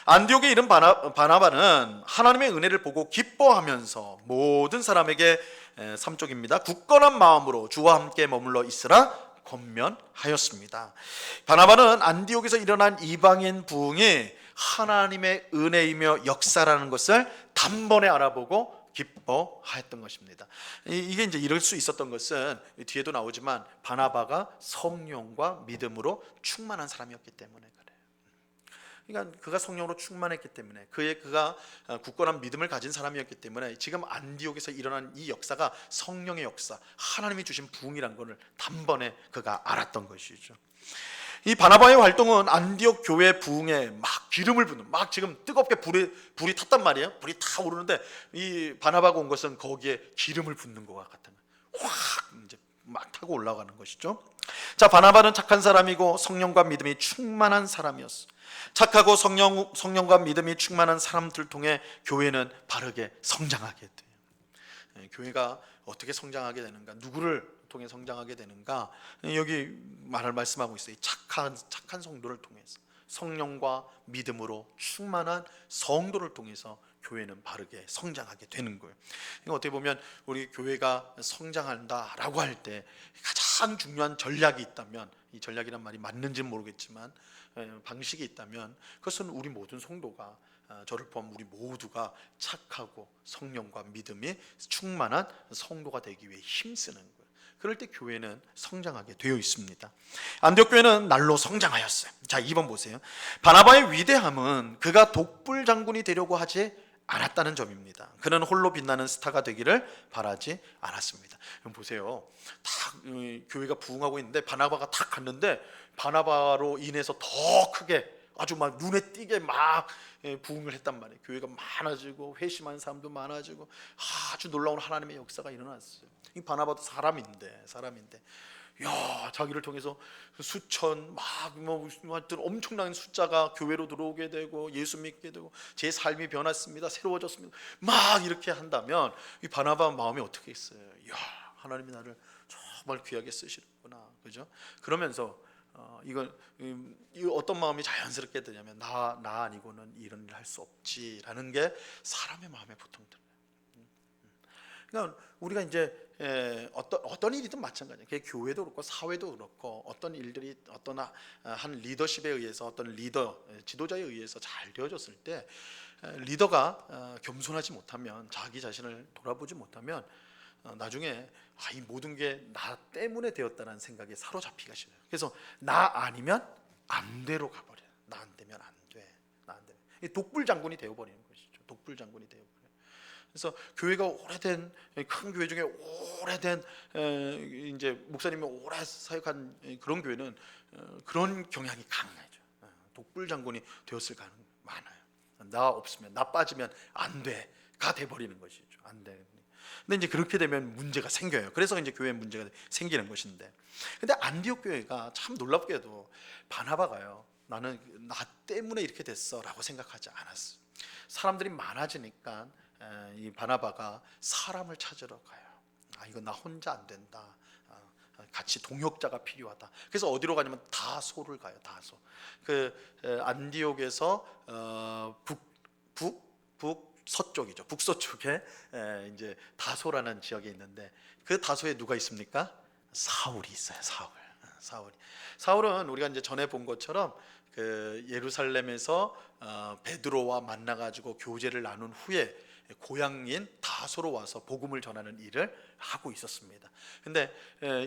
안디옥에 이른 바나바는 하나님의 은혜를 보고 기뻐하면서 모든 사람에게 3쪽입니다. 굳건한 마음으로 주와 함께 머물러 있으라 권면하였습니다. 바나바는 안디옥에서 일어난 이방인 부흥이 하나님의 은혜이며 역사라는 것을 단번에 알아보고 기뻐하였던 것입니다. 이게 이제 이럴 수 있었던 것은 뒤에도 나오지만 바나바가 성령과 믿음으로 충만한 사람이었기 때문에 그래요. 그러니까 그가 성령으로 충만했기 때문에 그가 굳건한 믿음을 가진 사람이었기 때문에 지금 안디옥에서 일어난 이 역사가 성령의 역사, 하나님이 주신 부흥이란 것을 단번에 그가 알았던 것이죠. 이 바나바의 활동은 안디옥 교회 부흥에 막 기름을 붓는, 막 지금 뜨겁게 불이 탔단 말이에요. 불이 다 오르는데 이 바나바가 온 것은 거기에 기름을 붓는 것과 같은, 확 이제 막 타고 올라가는 것이죠. 자, 바나바는 착한 사람이고 성령과 믿음이 충만한 사람이었어. 착하고 성령과 믿음이 충만한 사람들 통해 교회는 바르게 성장하게 돼요. 교회가 어떻게 성장하게 되는가, 누구를 통해 성장하게 되는가, 여기 말씀하고 있어요. 착한 성도를 통해서, 성령과 믿음으로 충만한 성도를 통해서 교회는 바르게 성장하게 되는 거예요. 그러니까 어떻게 보면 우리 교회가 성장한다라고 할 때 가장 중요한 전략이 있다면, 이 전략이란 말이 맞는지는 모르겠지만 방식이 있다면 그것은 우리 모든 성도가, 저를 포함 우리 모두가 착하고 성령과 믿음이 충만한 성도가 되기 위해 힘쓰는 거예요. 그럴 때 교회는 성장하게 되어 있습니다. 안디옥 교회는 날로 성장하였어요. 자, 2번 보세요. 바나바의 위대함은 그가 독불 장군이 되려고 하지 않았다는 점입니다. 그는 홀로 빛나는 스타가 되기를 바라지 않았습니다. 보세요. 다 교회가 부흥하고 있는데 바나바가 탁 갔는데 바나바로 인해서 더 크게, 아주 막 눈에 띄게 막 부흥을 했단 말이에요. 교회가 많아지고 회심한 사람도 많아지고 아주 놀라운 하나님의 역사가 일어났어요. 이 바나바도 사람인데 야, 자기를 통해서 수천 하여튼 엄청난 숫자가 교회로 들어오게 되고 예수 믿게 되고 제 삶이 변했습니다, 새로워졌습니다, 막 이렇게 한다면 이 바나바 마음이 어떻게 있어요? 야, 하나님이 나를 정말 귀하게 쓰시는구나, 그죠? 그러면서 이건 어떤 마음이 자연스럽게 드냐면 나 아니고는 이런 일 할 수 없지라는 게 사람의 마음에 보통 들어요. 그러니까 우리가 이제 어떤 일이든 마찬가지예요. 그게 교회도 그렇고 사회도 그렇고 어떤 일들이 어떤 한 리더십에 의해서, 어떤 지도자에 의해서 잘 되어졌을 때 리더가 겸손하지 못하면, 자기 자신을 돌아보지 못하면 나중에 이 모든 게 나 때문에 되었다는 생각에 사로잡히기가 싫어요. 그래서 나 아니면 안 돼로 가버려요. 나 안 되면 안 돼. 나 안 돼. 독불 장군이 되어버리는 것이죠. 독불 장군이 되어버려요. 그래서 교회가 오래된, 큰 교회 중에 오래된 이제 목사님이 오래 사역한 그런 교회는 그런 경향이 강하죠. 독불 장군이 되었을 가능성이 많아요. 나 없으면, 나 빠지면 안 돼가 돼버리는 것이죠. 안 돼. 근데 이제 그렇게 되면 문제가 생겨요. 그래서 이제 교회에 문제가 생기는 것인데, 근데 안디옥 교회가 참 놀랍게도 바나바가요, 나는 나 때문에 이렇게 됐어라고 생각하지 않았어요. 사람들이 많아지니까 이 바나바가 사람을 찾으러 가요. 이거 나 혼자 안 된다. 같이 동역자가 필요하다. 그래서 어디로 가냐면 다소를 가요. 다소. 그 안디옥에서 북서쪽이죠. 북서쪽에 이제 다소라는 지역에 있는데, 그 다소에 누가 있습니까? 사울이 있어요. 사울은 우리가 이제 전에 본 것처럼 그 예루살렘에서 베드로와 만나가지고 교제를 나눈 후에 고향인 다소로 와서 복음을 전하는 일을 하고 있었습니다. 근데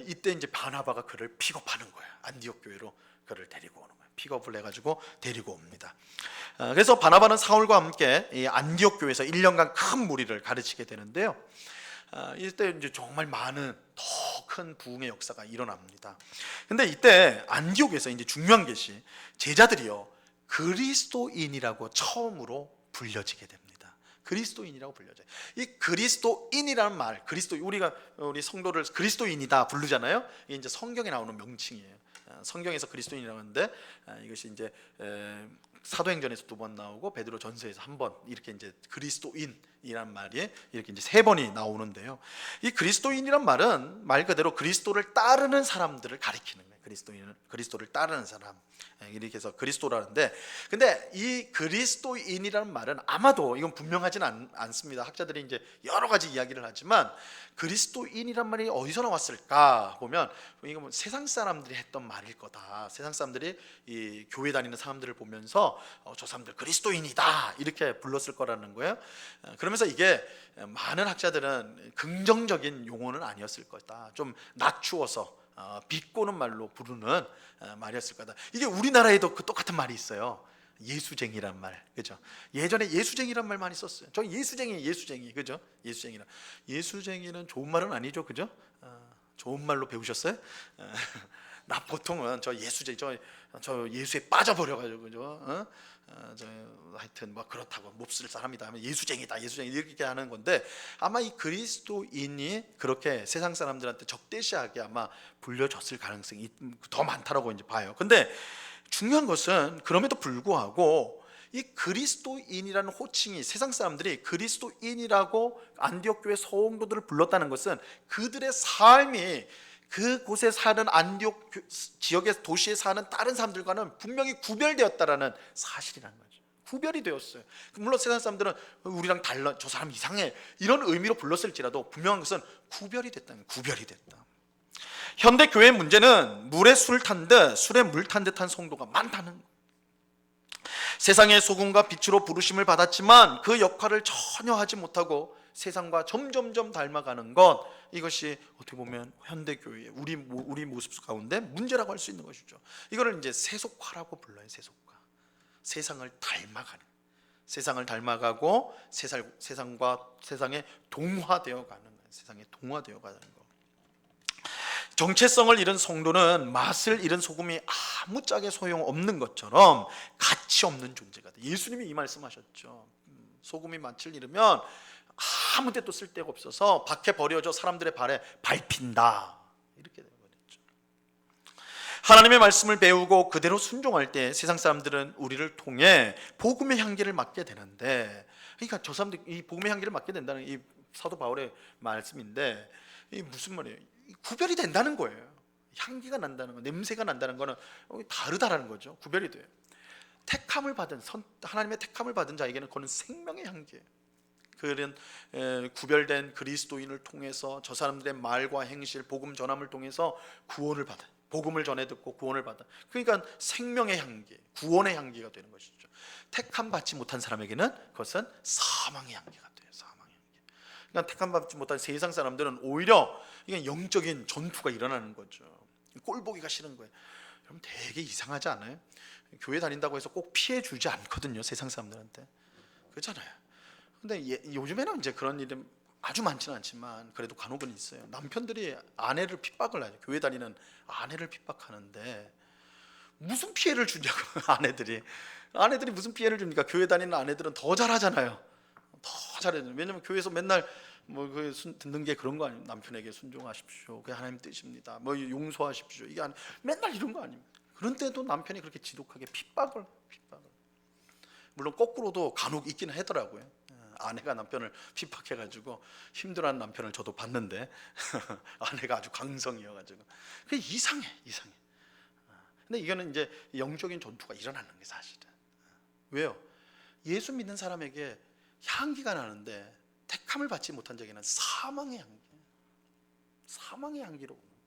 이때 이제 바나바가 그를 픽업하는 거예요. 안디옥 교회로 그를 데리고 오는 거예요. 픽업을 해가지고 데리고 옵니다. 그래서 바나바는 사울과 함께 이 안디옥 교회에서 1년간 큰 무리를 가르치게 되는데요. 이때 이제 정말 많은 더 큰 부흥의 역사가 일어납니다. 근데 이때 안디옥에서 이제 중요한 것이 제자들이요, 그리스도인이라고 처음으로 불려지게 됩니다. 그리스도인이라고 불려져요. 이 그리스도인이라는 말, 우리 성도를 그리스도인이다 부르잖아요. 이게 이제 성경에 나오는 명칭이에요. 성경에서 그리스도인이라고 하는데 이것이 이제 사도행전에서 2번 나오고 베드로 전서에서 1번, 이렇게 이제 그리스도인이란 말이 이렇게 이제 3번이 나오는데요. 이 그리스도인이란 말은 말 그대로 그리스도를 따르는 사람들을 가리키는 거예요. 그리스도를 따르는 사람, 이렇게 해서 그리스도라는데, 근데 이 그리스도인이라는 말은 아마도 이건 분명하지는 않습니다. 학자들이 이제 여러 가지 이야기를 하지만 그리스도인이란 말이 어디서 나왔을까 보면 이건 세상 사람들이 했던 말일 거다. 세상 사람들이 이 교회 다니는 사람들을 보면서 저 사람들 그리스도인이다 이렇게 불렀을 거라는 거예요. 그러면서 이게 많은 학자들은 긍정적인 용어는 아니었을 거다. 좀 낮추어서 비꼬는 말로 부르는 말이었을 거다. 이게 우리나라에도 그 똑같은 말이 있어요. 예수쟁이란 말, 그죠? 예전에 예수쟁이란 말 많이 썼어요. 저 예수쟁이, 그죠? 예수쟁이는 좋은 말은 아니죠, 그죠? 좋은 말로 배우셨어요? 나 보통은 저 예수쟁이, 저 예수에 빠져버려가지고, 그죠? 저 하여튼 뭐 그렇다고 몹쓸 사람이다 하면 예수쟁이다 이렇게 하는 건데, 아마 이 그리스도인이 그렇게 세상 사람들한테 적대시하게 아마 불려졌을 가능성이 더 많다라고 이제 봐요. 근데 중요한 것은 그럼에도 불구하고 이 그리스도인이라는 호칭이, 세상 사람들이 그리스도인이라고 안디옥 교회 성도들을 불렀다는 것은 그들의 삶이 그곳에 사는 안디옥 지역의 도시에 사는 다른 사람들과는 분명히 구별되었다라는 사실이라는 거죠. 구별이 되었어요. 물론 세상 사람들은 우리랑 달라, 저 사람 이상해, 이런 의미로 불렀을지라도 분명한 것은 구별이 됐다는 거예요. 구별이 됐다. 현대 교회의 문제는 물에 술 탄 듯, 술에 물 탄 듯한 성도가 많다는 거예요. 세상의 소금과 빛으로 부르심을 받았지만 그 역할을 전혀 하지 못하고 세상과 점점점 닮아가는 것, 이것이 어떻게 보면 현대교회의 우리 모습 가운데 문제라고 할 수 있는 것이죠. 이거를 이제 세속화라고 불러요. 세속화. 세상을 닮아가고 세상에 동화되어 가는 거예요. 세상에 동화되어 가는 거. 정체성을 잃은 성도는 맛을 잃은 소금이 아무짝에 소용없는 것처럼 가치 없는 존재가 돼. 예수님이 이 말씀하셨죠. 소금이 맛을 잃으면 아무 데도 쓸데가 없어서 밖에 버려져 사람들의 발에 밟힌다, 이렇게 되는 거죠. 하나님의 말씀을 배우고 그대로 순종할 때 세상 사람들은 우리를 통해 복음의 향기를 맡게 되는데, 그러니까 저 사람들이 이 복음의 향기를 맡게 된다는 이 사도 바울의 말씀인데, 이 무슨 말이에요? 구별이 된다는 거예요. 향기가 난다는 거, 냄새가 난다는 거는 다르다라는 거죠. 구별이 돼요. 하나님의 택함을 받은 자에게는 그건 생명의 향기예요. 그런 구별된 그리스도인을 통해서 저 사람들의 말과 행실, 복음 전함을 통해서 구원을 받아, 복음을 전해 듣고 구원을 받아. 그러니까 생명의 향기, 구원의 향기가 되는 것이죠. 택함 받지 못한 사람에게는 그것은 사망의 향기가 돼요. 사망의 향기. 그러니까 택함 받지 못한 세상 사람들은 오히려 이게 영적인 전투가 일어나는 거죠. 꼴 보기가 싫은 거예요. 여러분 되게 이상하지 않아요? 교회 다닌다고 해서 꼭 피해 주지 않거든요, 세상 사람들한테. 그렇잖아요. 근데 요즘에는 이제 그런 일이 아주 많지는 않지만 그래도 간혹은 있어요. 남편들이 아내를 핍박을 하죠. 교회 다니는 아내를 핍박하는데 무슨 피해를 주냐고. 아내들이 무슨 피해를 줍니까? 교회 다니는 아내들은 더 잘하잖아요. 더 잘해요. 왜냐면 교회에서 맨날 듣는 게 그런 거 아니에요? 남편에게 순종하십시오, 그게 하나님 뜻입니다, 용서하십시오, 이게 맨날 이런 거 아닙니까? 그런데도 남편이 그렇게 지독하게 핍박을. 물론 거꾸로도 간혹 있기는 하더라고요. 아내가 남편을 핍박해가지고 힘들어하는 남편을 저도 봤는데 아내가 아주 강성이어가지고 그게 이상해. 근데 이거는 이제 영적인 전투가 일어나는 게 사실은. 왜요? 예수 믿는 사람에게 향기가 나는데 택함을 받지 못한 자에게는 사망의 향기로 오는 거예요.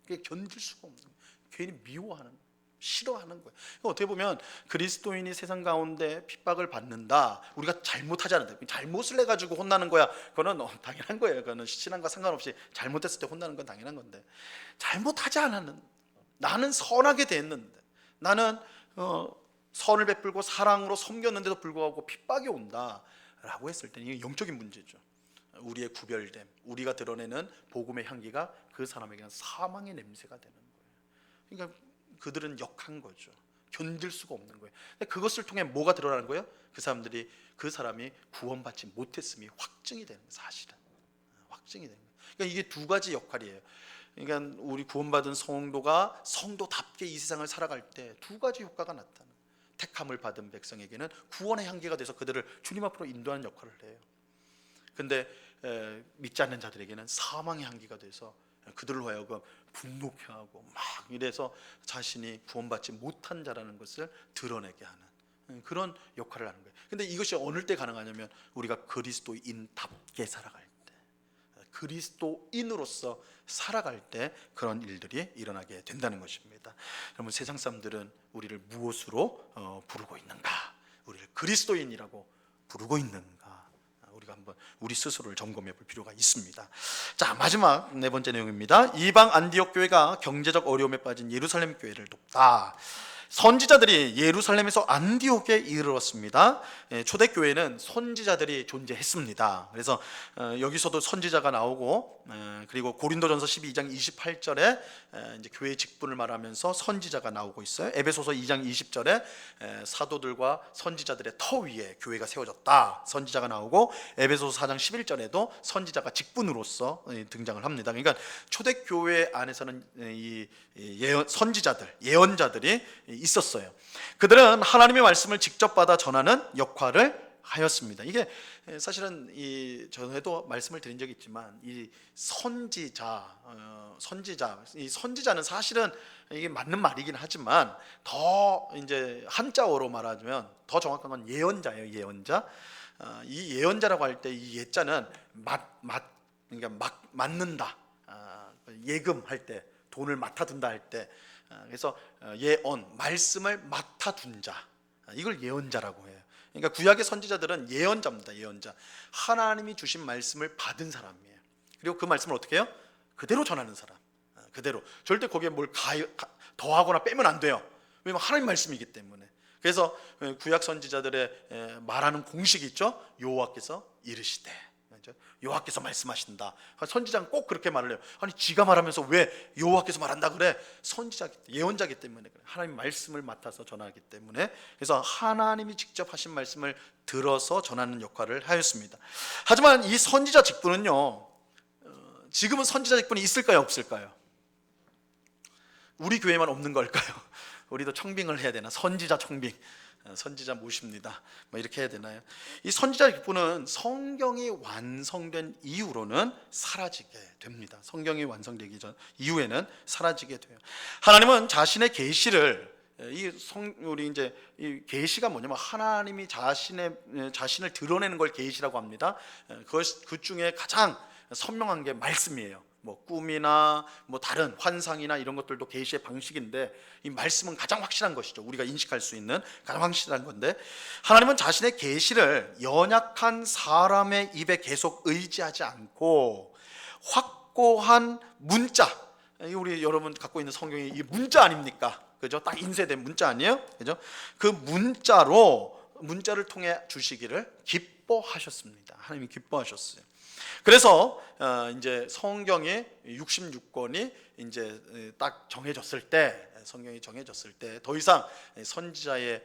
그게 견딜 수가 없는 거예요. 괜히 미워하는 거예요. 싫어하는 거예요. 어떻게 보면 그리스도인이 세상 가운데 핍박을 받는다, 우리가 잘못하지 않는다, 잘못을 해가지고 혼나는 거야, 그거는 당연한 거예요. 그거는 신앙과 상관없이 잘못했을 때 혼나는 건 당연한 건데, 잘못하지 않았는, 나는 선하게 됐는데, 나는 선을 베풀고 사랑으로 섬겼는데도 불구하고 핍박이 온다라고 했을 때 이게 영적인 문제죠. 우리의 구별됨, 우리가 드러내는 복음의 향기가 그 사람에게는 사망의 냄새가 되는 거예요. 그러니까 그들은 역한 거죠. 견딜 수가 없는 거예요. 근데 그것을 통해 뭐가 드러나는 거예요? 그 사람이 구원받지 못했음이 확증이 되는 거예요. 사실은 확증이 되는 거예요. 그러니까 이게 두 가지 역할이에요. 그러니까 우리 구원받은 성도가 성도답게 이 세상을 살아갈 때 두 가지 효과가 나타나는 거예요. 택함을 받은 백성에게는 구원의 향기가 돼서 그들을 주님 앞으로 인도하는 역할을 해요. 근데 믿지 않는 자들에게는 사망의 향기가 돼서 그들로 하여금 분노케 하고 막 이래서 자신이 구원받지 못한 자라는 것을 드러내게 하는 그런 역할을 하는 거예요. 근데 이것이 어느 때 가능하냐면 우리가 그리스도인답게 살아갈 때, 그리스도인으로서 살아갈 때 그런 일들이 일어나게 된다는 것입니다. 여러분, 세상 사람들은 우리를 무엇으로 부르고 있는가? 우리를 그리스도인이라고 부르고 있는가? 우리가 한번 우리 스스로를 점검해 볼 필요가 있습니다. 자, 마지막 네 번째 내용입니다. 이방 안디옥 교회가 경제적 어려움에 빠진 예루살렘 교회를 돕다. 선지자들이 예루살렘에서 안디옥에 이르렀습니다. 초대교회는 선지자들이 존재했습니다. 그래서 여기서도 선지자가 나오고, 그리고 고린도전서 12장 28절에 이제 교회 직분을 말하면서 선지자가 나오고 있어요. 에베소서 2장 20절에 사도들과 선지자들의 터 위에 교회가 세워졌다, 선지자가 나오고, 에베소서 4장 11절에도 선지자가 직분으로서 등장을 합니다. 그러니까 초대교회 안에서는 이 선지자들, 예언자들이 있었어요. 그들은 하나님의 말씀을 직접 받아 전하는 역할을 하였습니다. 이게 사실은 이 전에도 말씀을 드린 적이 있지만, 이 선지자, 이 선지자는 사실은 이게 맞는 말이긴 하지만, 더 이제 한자어로 말하자면 더 정확한 건 예언자예요. 예언자. 이 예언자라고 할 때 이 예자는 그러니까 맞는다, 예금할 때, 돈을 맡아둔다 할 때, 그래서 예언, 말씀을 맡아둔 자, 이걸 예언자라고 해요. 그러니까 구약의 선지자들은 예언자입니다. 예언자. 하나님이 주신 말씀을 받은 사람이에요. 그리고 그 말씀을 어떻게 해요? 그대로 전하는 사람. 그대로. 절대 거기에 뭘 더하거나 빼면 안 돼요. 왜냐면 하나님 말씀이기 때문에. 그래서 구약 선지자들의 말하는 공식이 있죠. 여호와께서 이르시되, 여호와께서 말씀하신다. 선지자는 꼭 그렇게 말을 해요. 아니, 지가 말하면서 왜 여호와께서 말한다 그래? 예언자기 때문에 그래. 하나님 말씀을 맡아서 전하기 때문에. 그래서 하나님이 직접 하신 말씀을 들어서 전하는 역할을 하였습니다. 하지만 이 선지자 직분은요, 지금은 선지자 직분이 있을까요, 없을까요? 우리 교회만 없는 걸까요? 우리도 청빙을 해야 되나? 선지자 청빙, 선지자 모십니다, 뭐 이렇게 해야 되나요? 이 선지자 직분은 성경이 완성된 이후로는 사라지게 됩니다. 성경이 완성되기 전 이후에는 사라지게 돼요. 하나님은 자신의 계시를, 우리 이제 이 계시가 뭐냐면 하나님이 자신을 드러내는 걸 계시라고 합니다. 그 중에 가장 선명한 게 말씀이에요. 뭐 꿈이나 뭐 다른 환상이나 이런 것들도 계시의 방식인데, 이 말씀은 가장 확실한 것이죠. 우리가 인식할 수 있는 가장 확실한 건데, 하나님은 자신의 계시를 연약한 사람의 입에 계속 의지하지 않고 확고한 문자, 우리 여러분 갖고 있는 성경이 이 문자 아닙니까? 그죠? 딱 인쇄된 문자 아니에요? 그죠? 그 문자를 통해 주시기를 기뻐하셨습니다. 하나님이 기뻐하셨어요. 그래서 이제 성경의 66권이 이제 딱 정해졌을 때, 성경이 정해졌을 때 더 이상 선지자의,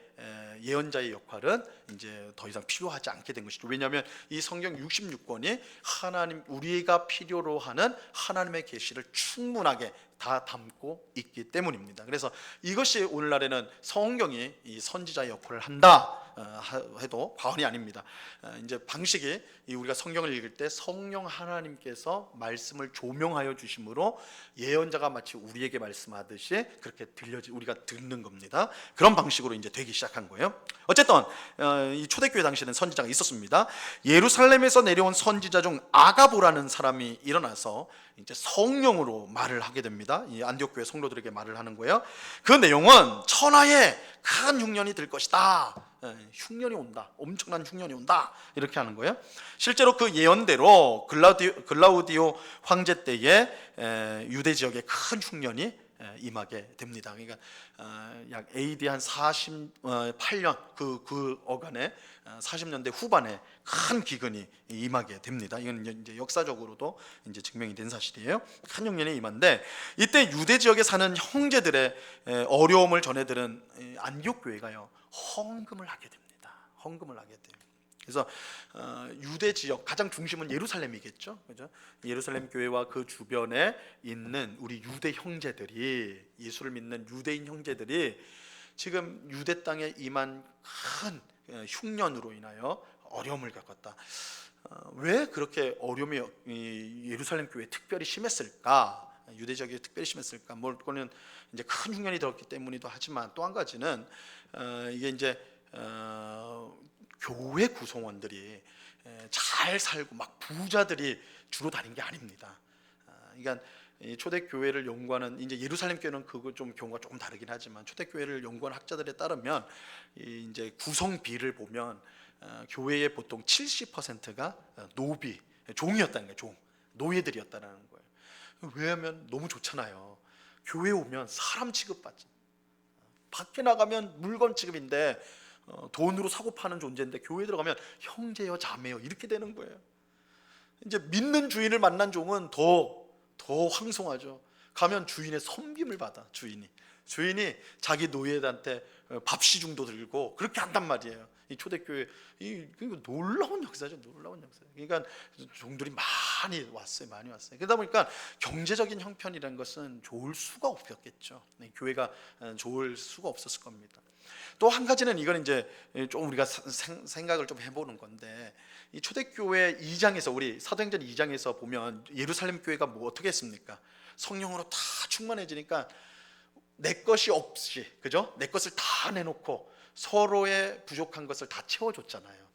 예언자의 역할은 이제 더 이상 필요하지 않게 된 것이죠. 왜냐하면 이 성경 66권이 우리가 필요로 하는 하나님의 계시를 충분하게 다 담고 있기 때문입니다. 그래서 이것이 오늘날에는 성경이 이 선지자의 역할을 한다 해도 과언이 아닙니다. 이제 방식이, 우리가 성경을 읽을 때 성령 하나님께서 말씀을 조명하여 주심으로 예언자가 마치 우리에게 말씀하듯이 그렇게 우리가 듣는 겁니다. 그런 방식으로 이제 되기 시작한 거예요. 어쨌든 이 초대교회 당시에는 선지자가 있었습니다. 예루살렘에서 내려온 선지자 중 아가보라는 사람이 일어나서 이제 성령으로 말을 하게 됩니다. 이 안디옥 교회 성도들에게 말을 하는 거예요. 그 내용은 천하에 큰 흉년이 들 것이다. 흉년이 온다. 엄청난 흉년이 온다. 이렇게 하는 거예요. 실제로 그 예언대로 글라우디오 황제 때에 유대 지역에 큰 흉년이 임하게 됩니다. 그러니까 약 AD 한 48년 그 어간에 40년대 후반에 큰 기근이 임하게 됩니다. 이건 이제 역사적으로도 이제 증명이 된 사실이에요. 큰 흉년이 임한데, 이때 유대 지역에 사는 형제들의 어려움을 전해들은 안디옥 교회가요, 헌금을 하게 됩니다. 헌금을 하게 돼요. 그래서 유대 지역 가장 중심은 예루살렘이겠죠, 그죠? 예루살렘 교회와 그 주변에 있는 우리 유대 형제들이, 예수를 믿는 유대인 형제들이 지금 유대 땅에 임한 큰 흉년으로 인하여 어려움을 겪었다. 왜 그렇게 어려움이 예루살렘 교회에 특별히 심했을까? 유대 지역에 특별히 심했을까? 그거는 이제 큰 흉년이 들었기 때문이기도 하지만, 또 한 가지는 이게 이제 교회 구성원들이 잘 살고 막 부자들이 주로 다닌 게 아닙니다. 그러니까 초대교회를 연구하는, 이제 예루살렘 교회는 그거 좀 경우가 조금 다르긴 하지만, 초대교회를 연구하는 학자들에 따르면 이제 구성비를 보면 교회의 보통 70%가 노비, 종이었다는 거예요. 노예들이었다는 거예요. 왜냐하면 너무 좋잖아요. 교회 오면 사람 취급받지. 밖에 나가면 물건 취급인데 돈으로 사고 파는 존재인데 교회 들어가면 형제여 자매여 이렇게 되는 거예요. 이제 믿는 주인을 만난 종은 더 황송하죠. 가면 주인의 섬김을 받아. 주인이 자기 노예들한테 밥시중도 들고 그렇게 한단 말이에요. 이 초대교회 이거 놀라운 역사죠. 놀라운 역사. 그러니까 종들이 많이 왔어요. 그러다 보니까 경제적인 형편이라는 것은 좋을 수가 없었겠죠. 교회가 좋을 수가 없었을 겁니다. 또 한 가지는 이건 이제 좀 우리가 생각을 좀 해보는 건데, 이 초대교회 2장에서 우리 사도행전 2장에서 보면 예루살렘 교회가 뭐 어떻게 했습니까? 성령으로 다 충만해지니까 내 것이 없이, 그죠? 내 것을 다 내놓고 서로의 부족한 것을 다 채워줬잖아요.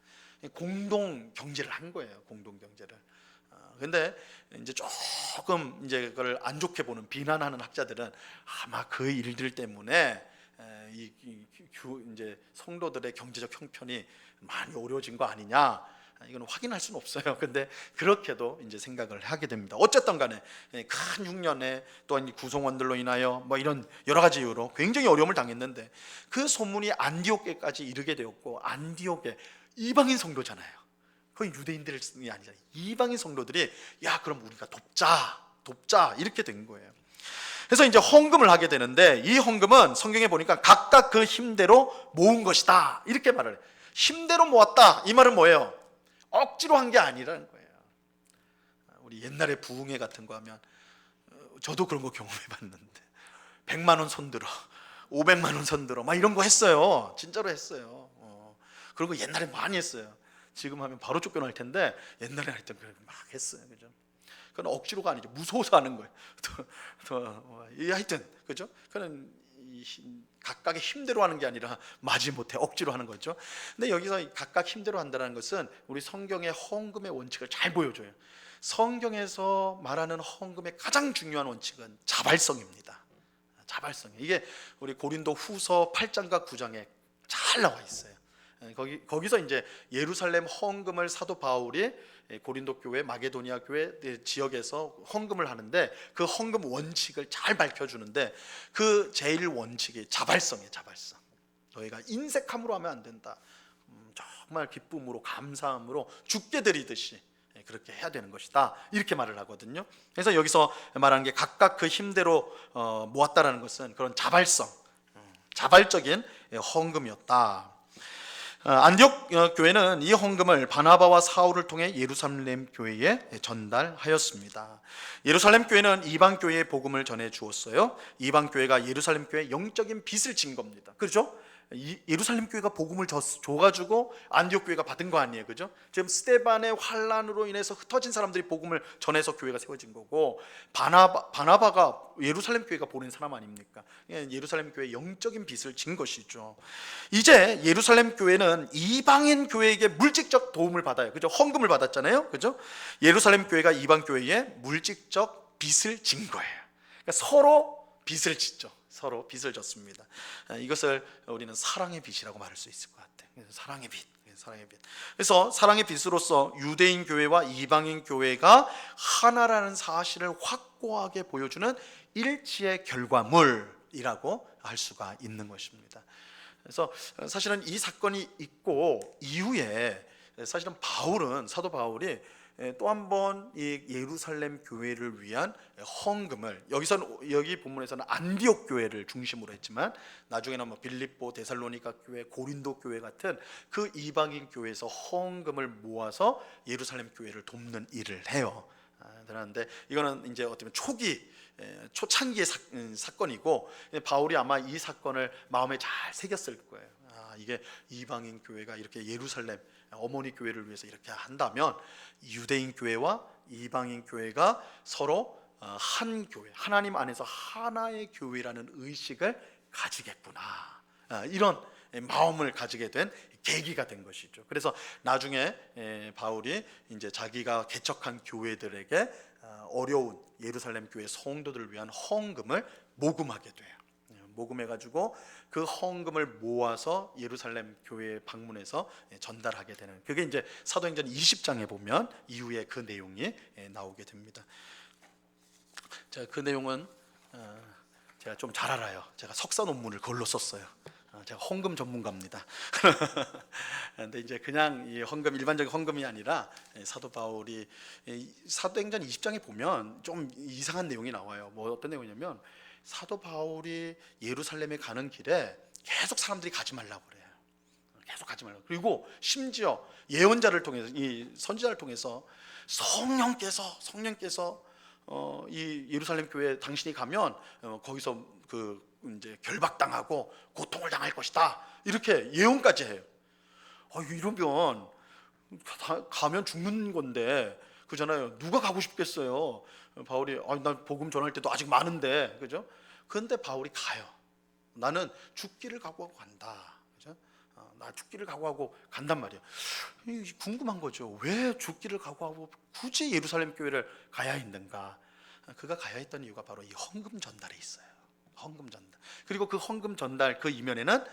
공동 경제를 한 거예요. 공동 경제를. 근데 이제 조금 이제 그걸 안 좋게 보는, 비난하는 학자들은 아마 그 일들 때문에 이제 성도들의 경제적 형편이 많이 어려워진 거 아니냐. 이건 확인할 수는 없어요. 근데 그렇게도 이제 생각을 하게 됩니다. 어쨌든 간에 큰 흉년에 또한 구성원들로 인하여 뭐 이런 여러 가지 이유로 굉장히 어려움을 당했는데, 그 소문이 안디옥에까지 이르게 되었고, 안디옥에 이방인 성도잖아요. 거의 유대인들이 아니잖아요. 이방인 성도들이 야 그럼 우리가 돕자 이렇게 된 거예요. 그래서 이제 헌금을 하게 되는데, 이 헌금은 성경에 보니까 각각 그 힘대로 모은 것이다 이렇게 말을 해요. 힘대로 모았다 이 말은 뭐예요? 억지로 한 게 아니라는 거예요. 우리 옛날에 부흥회 같은 거 하면 저도 그런 거 경험해 봤는데 100만 원 손들어 500만 원 손들어 막 이런 거 했어요. 진짜로 했어요. 그런 거 옛날에 많이 했어요. 지금 하면 바로 쫓겨날 텐데 옛날에 할 때 막 했어요. 그죠? 그건 억지로가 아니죠. 무서워서 하는 거예요. 하여튼 그죠? 그는 각각의 힘대로 하는 게 아니라 마지못해 억지로 하는 거죠. 근데 여기서 각각 힘대로 한다는 것은 우리 성경의 헌금의 원칙을 잘 보여줘요. 성경에서 말하는 헌금의 가장 중요한 원칙은 자발성입니다. 자발성. 이게 우리 고린도 후서 8장과 9장에 잘 나와 있어요. 거기서 이제 예루살렘 헌금을 사도 바울이 고린도 교회, 마게도니아 교회 지역에서 헌금을 하는데, 그 헌금 원칙을 잘 밝혀주는데, 그 제일 원칙이 자발성이에요. 자발성. 너희가 인색함으로 하면 안 된다. 정말 기쁨으로, 감사함으로 죽게 드리듯이 그렇게 해야 되는 것이다 이렇게 말을 하거든요. 그래서 여기서 말하는 게 각각 그 힘대로 모았다라는 것은 그런 자발성, 자발적인 헌금이었다. 안디옥 교회는 이 헌금을 바나바와 사울을 통해 예루살렘 교회에 전달하였습니다. 예루살렘 교회는 이방 교회의 복음을 전해 주었어요. 이방 교회가 예루살렘 교회에 영적인 빚을 진 겁니다. 그렇죠? 예루살렘 교회가 복음을 줘가지고 안디옥 교회가 받은 거 아니에요, 그죠? 지금 스데반의 환란으로 인해서 흩어진 사람들이 복음을 전해서 교회가 세워진 거고, 바나바가 예루살렘 교회가 보낸 사람 아닙니까? 예루살렘 교회 영적인 빚을 진 것이죠. 이제 예루살렘 교회는 이방인 교회에게 물질적 도움을 받아요, 그죠? 헌금을 받았잖아요, 그죠? 예루살렘 교회가 이방 교회에 물질적 빚을 진 거예요. 그러니까 서로 빚을 짓죠. 서로 빚을 졌습니다. 이것을 우리는 사랑의 빚이라고 말할 수 있을 것 같아요. 사랑의 빚. 그래서 사랑의 빚으로서 유대인 교회와 이방인 교회가 하나라는 사실을 확고하게 보여주는 일치의 결과물이라고 할 수가 있는 것입니다. 그래서 사실은 이 사건이 있고 이후에 사실은 사도 바울이 또 한 번 이 예루살렘 교회를 위한 헌금을, 여기 본문에서는 안디옥 교회를 중심으로 했지만 나중에는 뭐 빌립보, 데살로니가 교회, 고린도 교회 같은 그 이방인 교회에서 헌금을 모아서 예루살렘 교회를 돕는 일을 해요. 그런데 이거는 이제 어떻게 보면 초창기의 사건이고, 바울이 아마 이 사건을 마음에 잘 새겼을 거예요. 이게 이방인 교회가 이렇게 예루살렘 어머니 교회를 위해서 이렇게 한다면 유대인 교회와 이방인 교회가 서로 한 교회, 하나님 안에서 하나의 교회라는 의식을 가지겠구나, 이런 마음을 가지게 된 계기가 된 것이죠. 그래서 나중에 바울이 이제 자기가 개척한 교회들에게 어려운 예루살렘 교회 성도들을 위한 헌금을 모금하게 돼요. 모금해가지고 그 헌금을 모아서 예루살렘 교회에 방문해서 전달하게 되는, 그게 이제 사도행전 20장에 보면 이후에 그 내용이 나오게 됩니다. 자, 그 내용은 제가 좀 잘 알아요. 제가 석사 논문을 그걸로 썼어요. 제가 헌금 전문가입니다. 근데 이제 그냥 이 헌금, 일반적인 헌금이 아니라 사도 바울이 사도행전 20장에 보면 좀 이상한 내용이 나와요. 뭐 어떤 내용이냐면 사도 바울이 예루살렘에 가는 길에 계속 사람들이 가지 말라고 그래요. 계속 가지 말라고. 그리고 심지어 예언자를 통해서, 이 선지자를 통해서 성령께서 이 예루살렘 교회 당신이 가면 거기서 그 이제 결박당하고 고통을 당할 것이다, 이렇게 예언까지 해요. 이러면 가면 죽는 건데, 그잖아요. 누가 가고 싶겠어요. 바울이 난 복음 전할 때도 아직 많은데, 그죠? 그런데 바울이 가요. 나는 죽기를 각오하고 간다. 그죠? 나 죽기를 각오하고 간단 말이에요. 궁금한 거죠. 왜 죽기를 각오하고 굳이 예루살렘 교회를 가야 했는가? 그가 가야 했던 이유가 바로 이 헌금 전달에 있어요. 헌금 전달. 그리고 그 헌금 전달 그 이면에는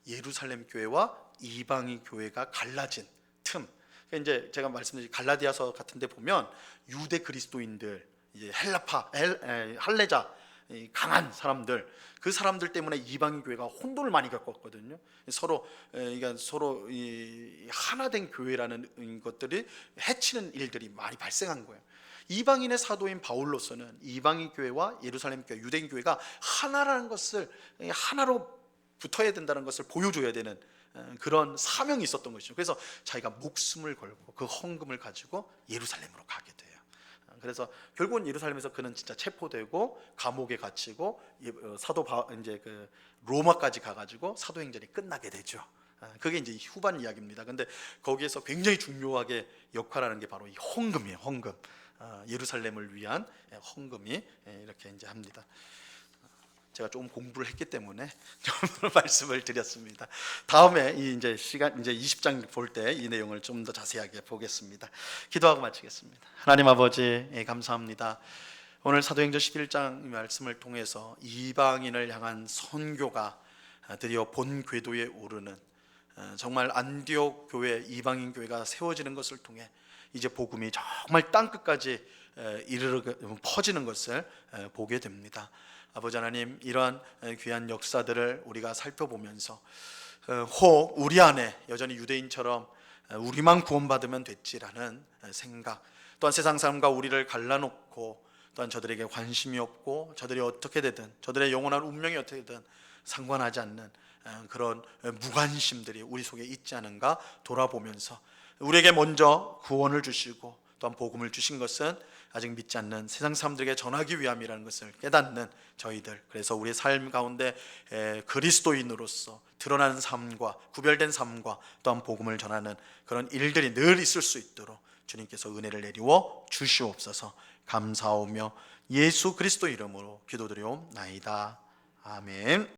예루살렘 교회와 이방인 교회가 갈라진 틈. 그러니까 이제 제가 말씀드린 갈라디아서 같은 데 보면 유대 그리스도인들, 이제 할레자, 강한 사람들, 그 사람들 때문에 이방인 교회가 혼돈을 많이 겪었거든요. 서로 이 하나된 교회라는 것들이 해치는 일들이 많이 발생한 거예요. 이방인의 사도인 바울로서는 이방인 교회와 예루살렘 교회, 유대인 교회가 하나라는 것을, 하나로 붙어야 된다는 것을 보여줘야 되는 그런 사명이 있었던 것이죠. 그래서 자기가 목숨을 걸고 그 헌금을 가지고 예루살렘으로 가게 돼요. 그래서 결국은 예루살렘에서 그는 진짜 체포되고 감옥에 갇히고 이제 그 로마까지 가가지고 사도행전이 끝나게 되죠. 그게 이제 후반 이야기입니다. 근데 거기에서 굉장히 중요하게 역할하는 게 바로 이 헌금이에요. 헌금. 예루살렘을 위한 헌금이 이렇게 이제 합니다. 제가 조금 공부를 했기 때문에 좀 말씀을 드렸습니다. 다음에 이제 20장 볼 때 이 내용을 좀 더 자세하게 보겠습니다. 기도하고 마치겠습니다. 하나님 아버지, 감사합니다. 오늘 사도행전 11장 말씀을 통해서 이방인을 향한 선교가 드디어 본 궤도에 오르는, 정말 안디옥 교회, 이방인 교회가 세워지는 것을 통해 이제 복음이 정말 땅 끝까지 퍼지는 것을 보게 됩니다. 아버지 하나님, 이러한 귀한 역사들을 우리가 살펴보면서 혹 우리 안에 여전히 유대인처럼 우리만 구원받으면 됐지라는 생각, 또한 세상 사람과 우리를 갈라놓고 또한 저들에게 관심이 없고 저들이 어떻게 되든 저들의 영원한 운명이 어떻게 되든 상관하지 않는 그런 무관심들이 우리 속에 있지 않은가 돌아보면서 우리에게 먼저 구원을 주시고 또한 복음을 주신 것은 아직 믿지 않는 세상 사람들에게 전하기 위함이라는 것을 깨닫는 저희들, 그래서 우리의 삶 가운데 그리스도인으로서 드러나는 삶과 구별된 삶과 또한 복음을 전하는 그런 일들이 늘 있을 수 있도록 주님께서 은혜를 내리워 주시옵소서. 감사하며 예수 그리스도 이름으로 기도드리옵나이다. 아멘.